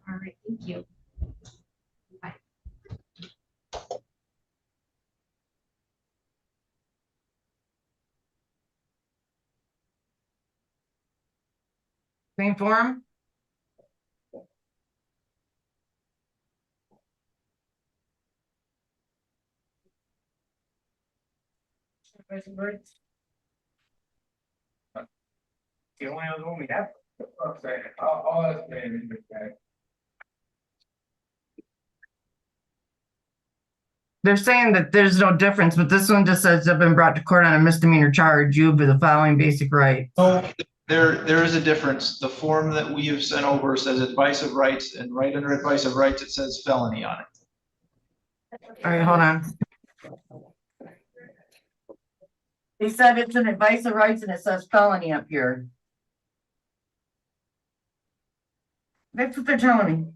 [SPEAKER 7] All right, thank you. Bye.
[SPEAKER 20] Same form?
[SPEAKER 9] The only other one we have. Okay, I'll ask David.
[SPEAKER 20] They're saying that there's no difference, but this one just says have been brought to court on a misdemeanor charge, you have the following basic rights.
[SPEAKER 1] Oh, there is a difference. The form that we have sent over says advice of rights, and right under advice of rights, it says felony on it.
[SPEAKER 20] All right, hold on. They said it's an advice of rights and it says felony up here. That's what they're telling me.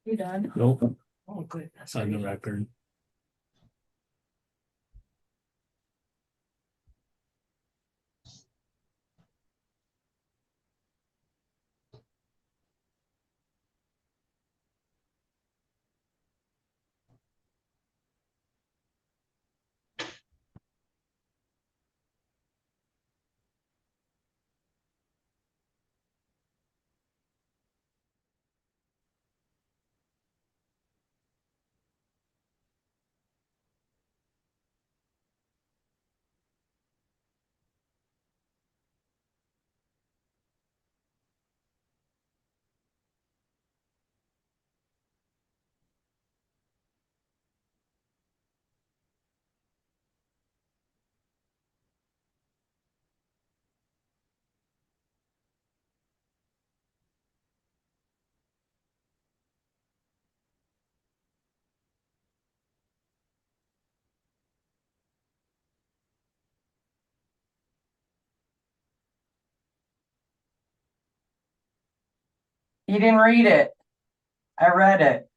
[SPEAKER 12] You done? Nope.
[SPEAKER 20] Oh, good.
[SPEAKER 12] That's on the record.
[SPEAKER 20] He didn't read it. I read it.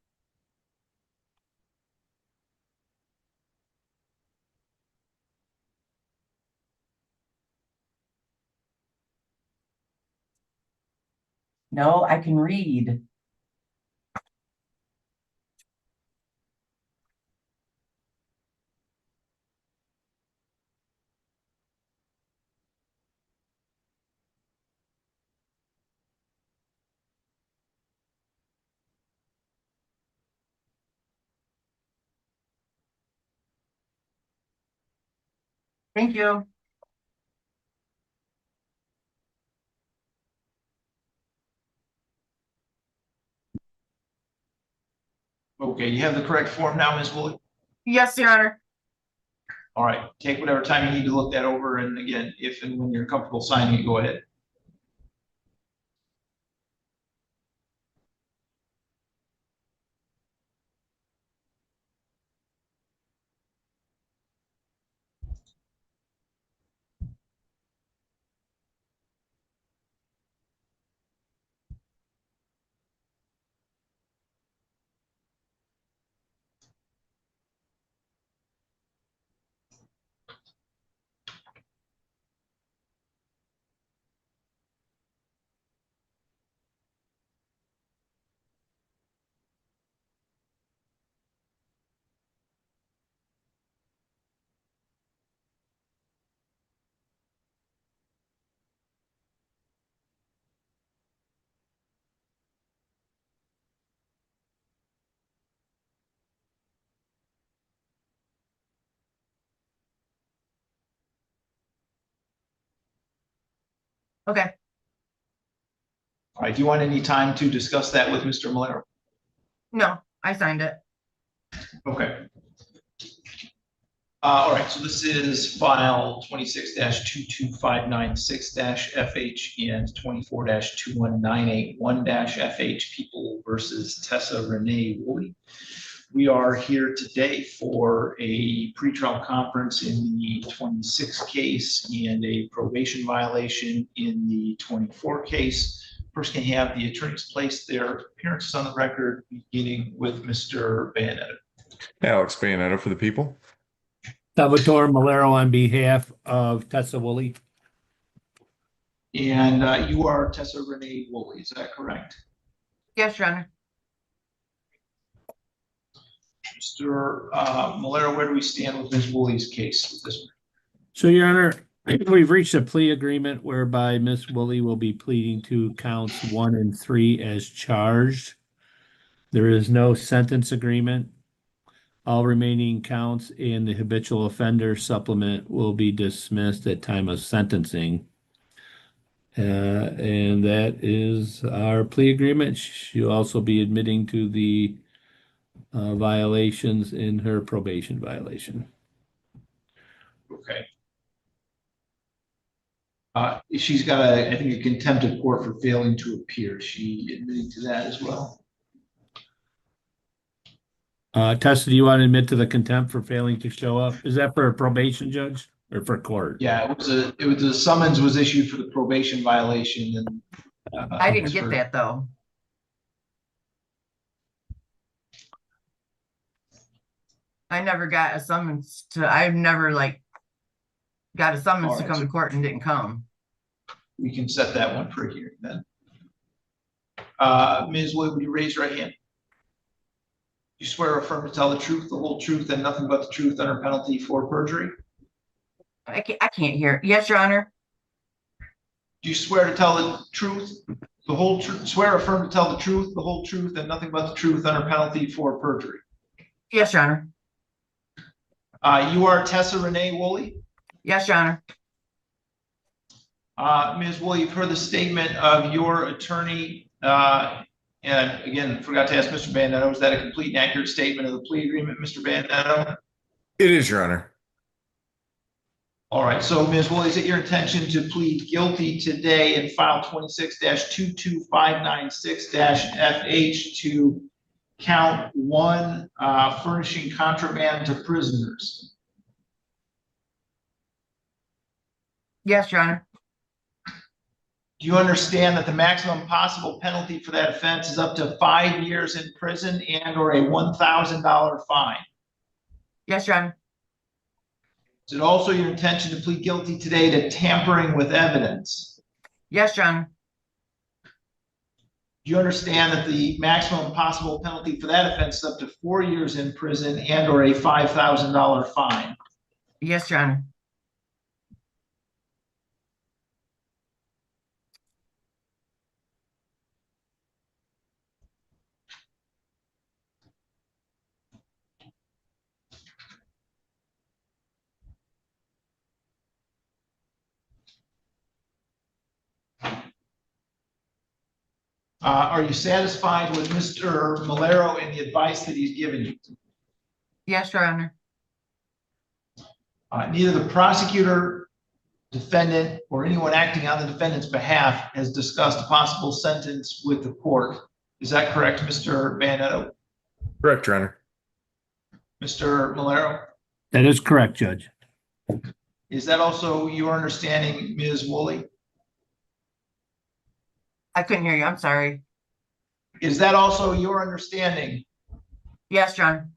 [SPEAKER 20] No, I can read. Thank you.
[SPEAKER 1] Okay, you have the correct form now, Ms. Woolly?
[SPEAKER 20] Yes, Your Honor.
[SPEAKER 1] All right, take whatever time you need to look that over, and again, if and when you're comfortable signing it, go ahead.
[SPEAKER 20] Okay.
[SPEAKER 1] All right, do you want any time to discuss that with Mr. Malero?
[SPEAKER 20] No, I signed it.
[SPEAKER 1] Okay. All right, so this is file 26-22596-FH and 24-21981-FH, People versus Tessa Renee Woolly. We are here today for a pretrial conference in the 26 case and a probation violation in the 24 case. First, can I have the attorneys place their appearances on the record, beginning with Mr. Bennett.
[SPEAKER 14] Alex Bayonetta for the people.
[SPEAKER 12] Salvatore Malero on behalf of Tessa Woolly.
[SPEAKER 1] And you are Tessa Renee Woolly, is that correct?
[SPEAKER 20] Yes, Your Honor.
[SPEAKER 1] Mr. Malero, where do we stand with Ms. Woolly's case with this one?
[SPEAKER 12] So, Your Honor, we've reached a plea agreement whereby Ms. Woolly will be pleading to counts 1 and 3 as charged. There is no sentence agreement. All remaining counts in the habitual offender supplement will be dismissed at time of sentencing. And that is our plea agreement. She'll also be admitting to the violations in her probation violation.
[SPEAKER 1] Okay. She's got I think, a contempt of court for failing to appear. Is she admitting to that as well?
[SPEAKER 12] Tessa, do you want to admit to the contempt for failing to show up? Is that for a probation judge or for court?
[SPEAKER 1] Yeah, it was a summons was issued for the probation violation, and
[SPEAKER 20] I didn't get that though. I never got a summons to, I've never got a summons to come to court and didn't come.
[SPEAKER 1] We can set that one for a hearing then. Ms. Wood, would you raise your right hand? You swear or affirm to tell the truth, the whole truth, and nothing but the truth under penalty for perjury?
[SPEAKER 20] I can't hear. Yes, Your Honor.
[SPEAKER 1] Do you swear to tell the truth, the whole truth, swear or affirm to tell the truth, the whole truth, and nothing but the truth under penalty for perjury?
[SPEAKER 20] Yes, Your Honor.
[SPEAKER 1] You are Tessa Renee Woolly?
[SPEAKER 20] Yes, Your Honor.
[SPEAKER 1] Ms. Woolly, you've heard the statement of your attorney, and again, forgot to ask Mr. Bandetto, is that a complete and accurate statement of the plea agreement, Mr. Bandetto?
[SPEAKER 14] It is, Your Honor.
[SPEAKER 1] All right, so Ms. Woolly, is it your intention to plead guilty today in file 26-22596-FH to count 1, furnishing contraband to prisoners?
[SPEAKER 20] Yes, Your Honor.
[SPEAKER 1] Do you understand that the maximum possible penalty for that offense is up to 5 years in prison and or a $1,000 fine?
[SPEAKER 20] Yes, Your Honor.
[SPEAKER 1] Is it also your intention to plead guilty today to tampering with evidence?
[SPEAKER 20] Yes, Your Honor.
[SPEAKER 1] Do you understand that the maximum possible penalty for that offense is up to 4 years in prison and or a $5,000 fine?
[SPEAKER 20] Yes, Your Honor.
[SPEAKER 1] Are you satisfied with Mr. Malero and the advice that he's given you?
[SPEAKER 20] Yes, Your Honor.
[SPEAKER 1] Neither the prosecutor, defendant, or anyone acting on the defendant's behalf has discussed a possible sentence with the court. Is that correct, Mr. Bennett?
[SPEAKER 14] Correct, Your Honor.
[SPEAKER 1] Mr. Malero?
[SPEAKER 12] That is correct, Judge.
[SPEAKER 1] Is that also your understanding, Ms. Woolly?
[SPEAKER 20] I couldn't hear you. I'm sorry.
[SPEAKER 1] Is that also your understanding?
[SPEAKER 20] Yes, Your Honor.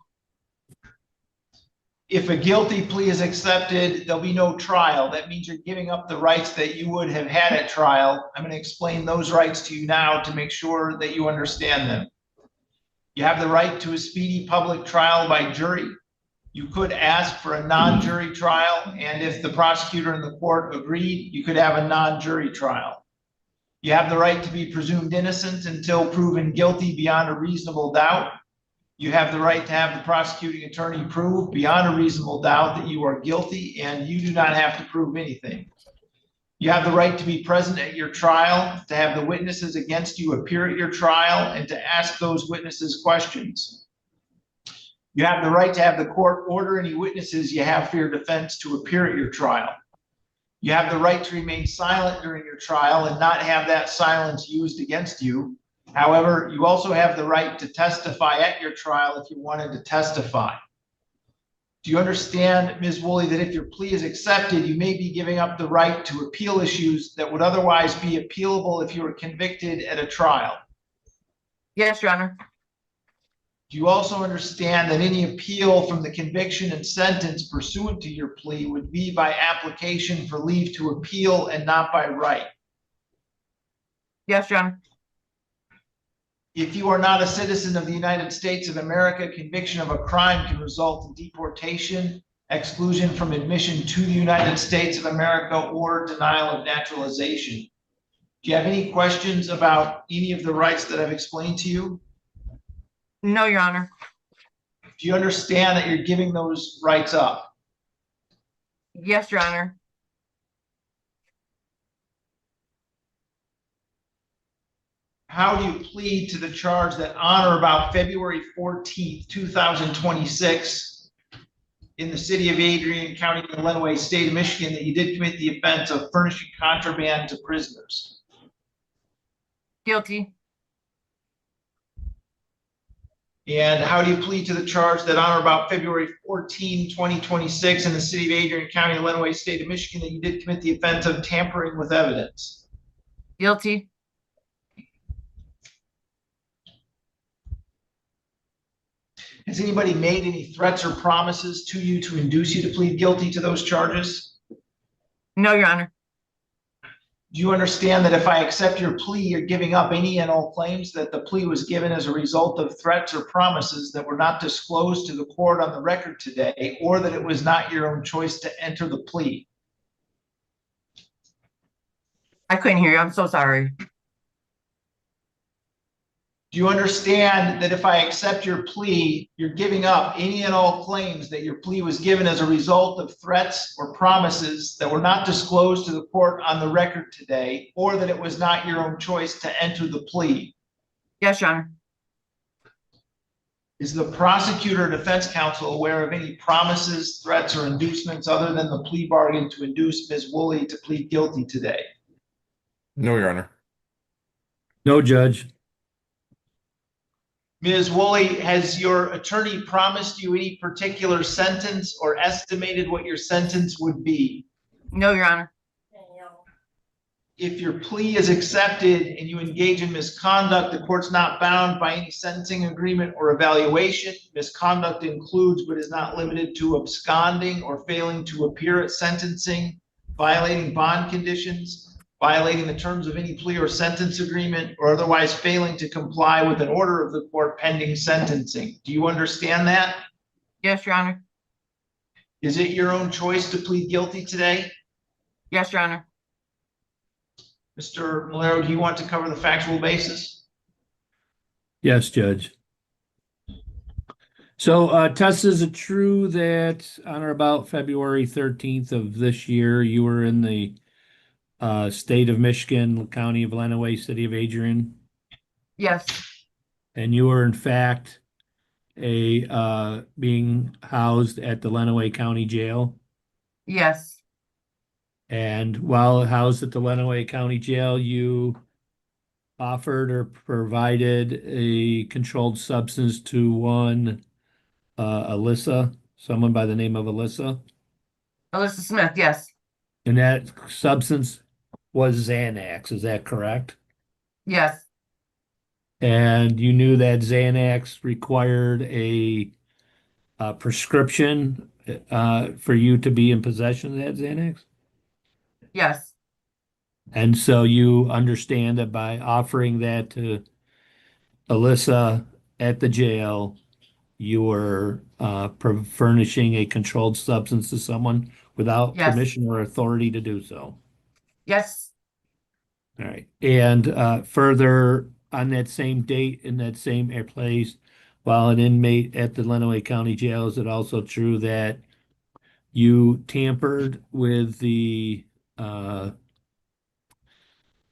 [SPEAKER 1] If a guilty plea is accepted, there'll be no trial. That means you're giving up the rights that you would have had at trial. I'm going to explain those rights to you now to make sure that you understand them. You have the right to a speedy public trial by jury. You could ask for a non-jury trial, and if the prosecutor and the court agreed, you could have a non-jury trial. You have the right to be presumed innocent until proven guilty beyond a reasonable doubt. You have the right to have the prosecuting attorney prove beyond a reasonable doubt that you are guilty, and you do not have to prove anything. You have the right to be present at your trial, to have the witnesses against you appear at your trial, and to ask those witnesses questions. You have the right to have the court order any witnesses you have for your defense to appear at your trial. You have the right to remain silent during your trial and not have that silence used against you. However, you also have the right to testify at your trial if you wanted to testify. Do you understand, Ms. Woolly, that if your plea is accepted, you may be giving up the right to appeal issues that would otherwise be appealable if you were convicted at a trial?
[SPEAKER 20] Yes, Your Honor.
[SPEAKER 1] Do you also understand that any appeal from the conviction and sentence pursuant to your plea would be by application for leave to appeal and not by right?
[SPEAKER 20] Yes, Your Honor.
[SPEAKER 1] If you are not a citizen of the United States of America, conviction of a crime can result in deportation, exclusion from admission to the United States of America, or denial of naturalization. Do you have any questions about any of the rights that I've explained to you?
[SPEAKER 20] No, Your Honor.
[SPEAKER 1] Do you understand that you're giving those rights up?
[SPEAKER 20] Yes, Your Honor.
[SPEAKER 1] How do you plead to the charge that on or about February 14th, 2026, in the city of Adrian, County of Lenawee, State of Michigan, that you did commit the offense of furnishing contraband to prisoners?
[SPEAKER 20] Guilty.
[SPEAKER 1] And how do you plead to the charge that on or about February 14, 2026, in the city of Adrian, County of Lenawee, State of Michigan, that you did commit the offense of tampering with evidence?
[SPEAKER 20] Guilty.
[SPEAKER 1] Has anybody made any threats or promises to you to induce you to plead guilty to those charges?
[SPEAKER 20] No, Your Honor.
[SPEAKER 1] Do you understand that if I accept your plea, you're giving up any and all claims that the plea was given as a result of threats or promises that were not disclosed to the court on the record today, or that it was not your own choice to enter the plea?
[SPEAKER 20] I couldn't hear you. I'm so sorry.
[SPEAKER 1] Do you understand that if I accept your plea, you're giving up any and all claims that your plea was given as a result of threats or promises that were not disclosed to the court on the record today, or that it was not your own choice to enter the plea?
[SPEAKER 20] Yes, Your Honor.
[SPEAKER 1] Is the prosecutor or defense counsel aware of any promises, threats, or inducements other than the plea bargain to induce Ms. Woolly to plead guilty today?
[SPEAKER 14] No, Your Honor.
[SPEAKER 12] No, Judge.
[SPEAKER 1] Ms. Woolly, has your attorney promised you any particular sentence or estimated what your sentence would be?
[SPEAKER 20] No, Your Honor.
[SPEAKER 1] if your plea is accepted and you engage in misconduct, the court's not bound by any sentencing agreement or evaluation. Misconduct includes but is not limited to absconding or failing to appear at sentencing, violating bond conditions, violating the terms of any plea or sentence agreement, or otherwise failing to comply with an order of the court pending sentencing. Do you understand that?
[SPEAKER 20] Yes, Your Honor.
[SPEAKER 1] Is it your own choice to plead guilty today?
[SPEAKER 20] Yes, Your Honor.
[SPEAKER 1] Mr. Malero, do you want to cover the factual basis?
[SPEAKER 12] Yes, Judge. So, Tess, is it true that on or about February 13th of this year, you were in the state of Michigan, county of Lenawee, city of Adrian,
[SPEAKER 20] Yes.
[SPEAKER 12] and you were in fact being housed at the Lenawee County Jail?
[SPEAKER 20] Yes.
[SPEAKER 12] And while housed at the Lenawee County Jail, you offered or provided a controlled substance to one Alyssa, someone by the name of Alyssa,
[SPEAKER 20] Alyssa Smith, yes.
[SPEAKER 12] and that substance was Xanax, is that correct?
[SPEAKER 20] Yes.
[SPEAKER 12] And you knew that Xanax required a prescription for you to be in possession of that Xanax?
[SPEAKER 20] Yes.
[SPEAKER 12] And so you understand that by offering that to Alyssa at the jail, you were furnishing a controlled substance to someone without
[SPEAKER 20] Yes.
[SPEAKER 12] permission or authority to do so.
[SPEAKER 20] Yes.
[SPEAKER 12] All right. And further, on that same date in that same place, while an inmate at the Lenawee County Jail, is it also true that you tampered with the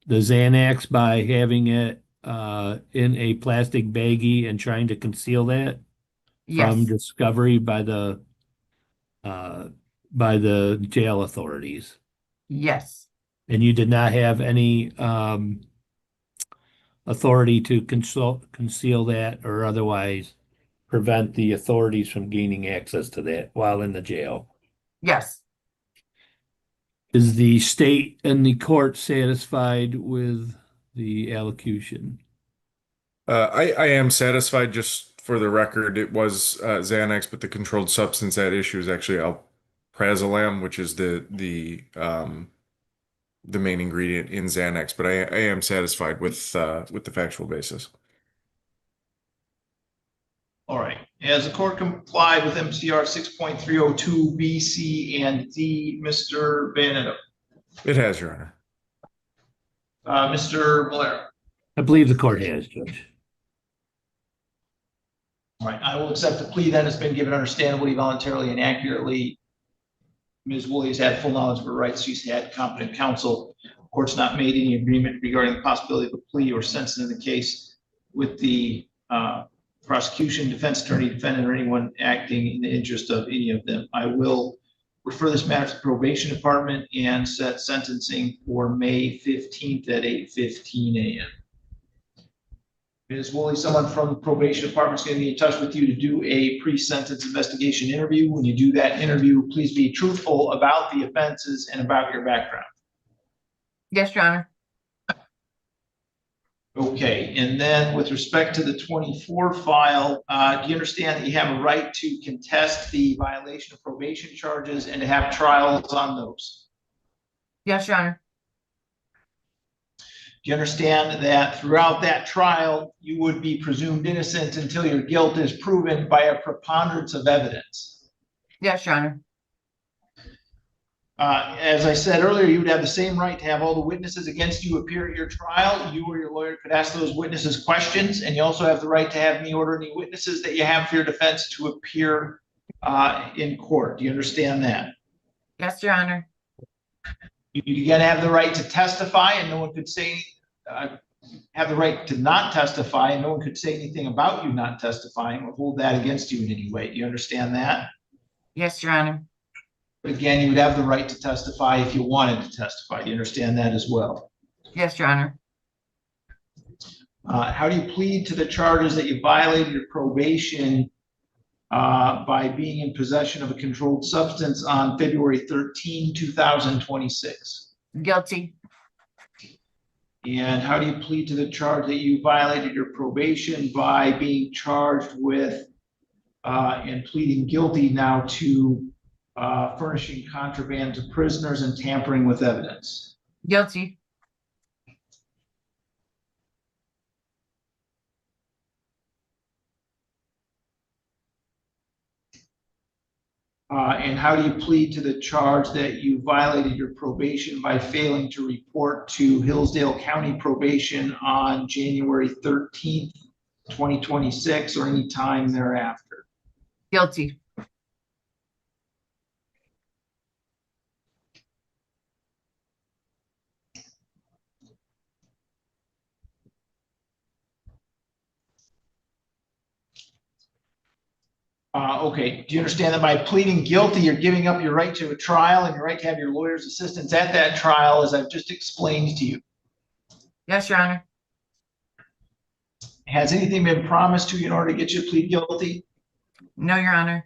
[SPEAKER 12] Xanax by having it in a plastic baggie and trying to conceal that from
[SPEAKER 20] Yes.
[SPEAKER 12] discovery by the jail authorities?
[SPEAKER 20] Yes.
[SPEAKER 12] And you did not have any authority to conceal that or otherwise prevent the authorities from gaining access to that while in the jail?
[SPEAKER 20] Yes.
[SPEAKER 12] Is the state and the court satisfied with the allocution?
[SPEAKER 14] I am satisfied. Just for the record, it was Xanax, but the controlled substance at issue is actually alprazolam, which is the main ingredient in Xanax. But I am satisfied with the factual basis.
[SPEAKER 1] All right. Has the court complied with MCR 6.302 B, C, and D, Mr. Bennett?
[SPEAKER 14] It has, Your Honor.
[SPEAKER 1] Mr. Malero?
[SPEAKER 12] I believe the court has, Judge.
[SPEAKER 1] All right. I will accept the plea that has been given understandably, voluntarily, and accurately. Ms. Woolly has had full knowledge of her rights. She's had competent counsel. The court's not made any agreement regarding the possibility of a plea or sentencing in the case with the prosecution, defense attorney, defendant, or anyone acting in the interest of any of them. I will refer this matter to the probation department and set sentencing for May 15th at 8:15 a.m. Ms. Woolly, someone from the probation department is going to be in touch with you to do a pre-sentence investigation interview. When you do that interview, please be truthful about the offenses and about your background.
[SPEAKER 20] Yes, Your Honor.
[SPEAKER 1] Okay, and then with respect to the 24 file, do you understand that you have a right to contest the violation of probation charges and to have trials on those?
[SPEAKER 20] Yes, Your Honor.
[SPEAKER 1] Do you understand that throughout that trial, you would be presumed innocent until your guilt is proven by a preponderance of evidence?
[SPEAKER 20] Yes, Your Honor.
[SPEAKER 1] As I said earlier, you would have the same right to have all the witnesses against you appear at your trial. You or your lawyer could ask those witnesses questions, and you also have the right to have me order any witnesses that you have for your defense to appear in court. Do you understand that?
[SPEAKER 20] Yes, Your Honor.
[SPEAKER 1] You're going to have the right to testify, and no one could say, have the right to not testify, and no one could say anything about you not testifying or hold that against you in any way. Do you understand that?
[SPEAKER 20] Yes, Your Honor.
[SPEAKER 1] But again, you would have the right to testify if you wanted to testify. Do you understand that as well?
[SPEAKER 20] Yes, Your Honor.
[SPEAKER 1] How do you plead to the charges that you violated your probation by being in possession of a controlled substance on February 13, 2026?
[SPEAKER 20] Guilty.
[SPEAKER 1] And how do you plead to the charge that you violated your probation by being charged with and pleading guilty now to furnishing contraband to prisoners and tampering with evidence?
[SPEAKER 20] Guilty.
[SPEAKER 1] And how do you plead to the charge that you violated your probation by failing to report to Hillsdale County Probation on January 13th, 2026, or any time thereafter?
[SPEAKER 20] Guilty.
[SPEAKER 1] Okay, do you understand that by pleading guilty, you're giving up your right to a trial and your right to have your lawyer's assistance at that trial, as I've just explained to you?
[SPEAKER 20] Yes, Your Honor.
[SPEAKER 1] Has anything been promised to you in order to get you to plead guilty?
[SPEAKER 20] No, Your Honor.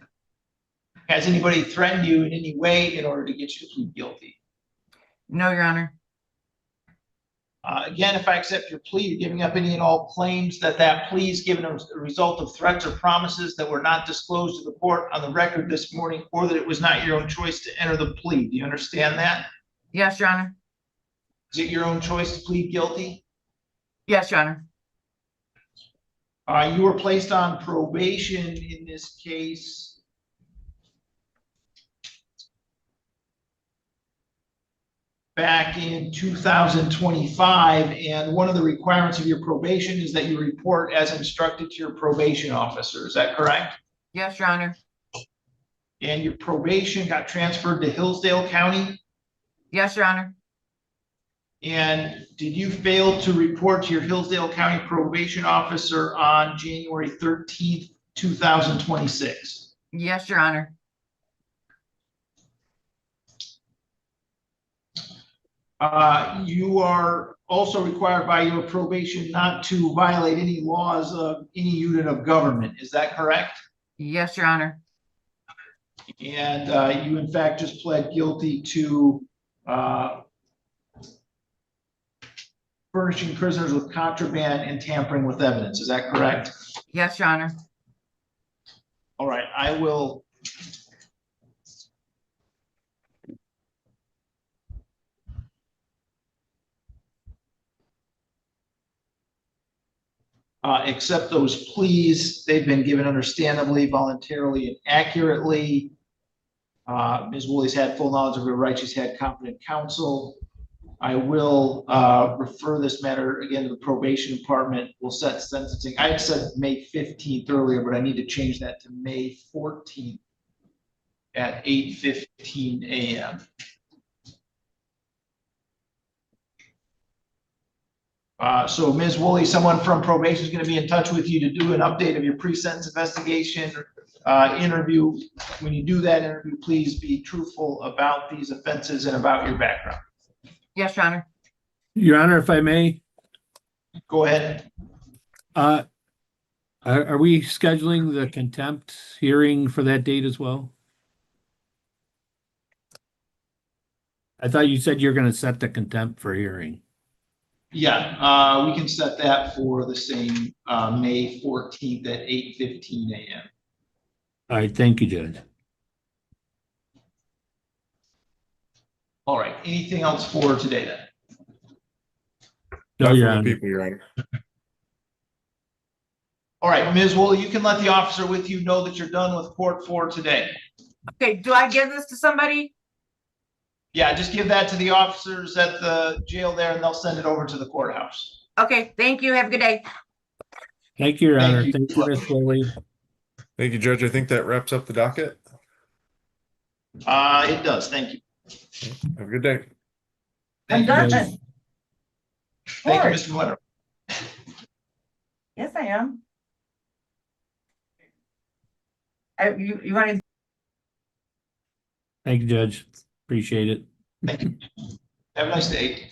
[SPEAKER 1] Has anybody threatened you in any way in order to get you to plead guilty?
[SPEAKER 20] No, Your Honor.
[SPEAKER 1] Again, if I accept your plea, you're giving up any and all claims that that plea is given as a result of threats or promises that were not disclosed to the court on the record this morning, or that it was not your own choice to enter the plea. Do you understand that?
[SPEAKER 20] Yes, Your Honor.
[SPEAKER 1] Is it your own choice to plead guilty?
[SPEAKER 20] Yes, Your Honor.
[SPEAKER 1] You were placed on probation in this case back in 2025, and one of the requirements of your probation is that you report as instructed to your probation officer. Is that correct?
[SPEAKER 20] Yes, Your Honor.
[SPEAKER 1] And your probation got transferred to Hillsdale County?
[SPEAKER 20] Yes, Your Honor.
[SPEAKER 1] And did you fail to report to your Hillsdale County probation officer on January 13th, 2026?
[SPEAKER 20] Yes, Your Honor.
[SPEAKER 1] You are also required by your probation not to violate any laws of any unit of government. Is that correct?
[SPEAKER 20] Yes, Your Honor.
[SPEAKER 1] And you in fact just pled guilty to furnishing prisoners with contraband and tampering with evidence. Is that correct?
[SPEAKER 20] Yes, Your Honor.
[SPEAKER 1] All right, I will accept those pleas. They've been given understandably, voluntarily, and accurately. Ms. Woolly's had full knowledge of her rights. She's had competent counsel. I will refer this matter again to the probation department. We'll set sentencing. I had said May 15th earlier, but I need to change that to May 14th at 8:15 a.m. So Ms. Woolly, someone from probation is going to be in touch with you to do an update of your pre-sentence investigation interview. When you do that interview, please be truthful about these offenses and about your background.
[SPEAKER 20] Yes, Your Honor.
[SPEAKER 12] Your Honor, if I may.
[SPEAKER 1] Go ahead.
[SPEAKER 12] Are we scheduling the contempt hearing for that date as well? I thought you said you're going to set the contempt for hearing.
[SPEAKER 1] Yeah, we can set that for the same May 14th at 8:15 a.m.
[SPEAKER 12] All right, thank you, Judge.
[SPEAKER 1] All right, anything else for today then?
[SPEAKER 12] No, Your Honor.
[SPEAKER 14] People, Your Honor.
[SPEAKER 1] All right, Ms. Woolly, you can let the officer with you know that you're done with court for today.
[SPEAKER 20] Okay, do I give this to somebody?
[SPEAKER 1] Yeah, just give that to the officers at the jail there and they'll send it over to the courthouse.
[SPEAKER 20] Okay, thank you. Have a good day.
[SPEAKER 12] Thank you, Your Honor.
[SPEAKER 1] you.
[SPEAKER 12] Thank you, Ms. Woolly.
[SPEAKER 14] Thank you, Judge. I think that wraps up the docket.
[SPEAKER 1] It does. Thank you.
[SPEAKER 14] Have a good day.
[SPEAKER 20] I'm done.
[SPEAKER 1] Thank you, Mr. Miller.
[SPEAKER 20] Yes, I am. You want to?
[SPEAKER 12] Thank you, Judge. Appreciate it.
[SPEAKER 1] Thank you. Have a nice day.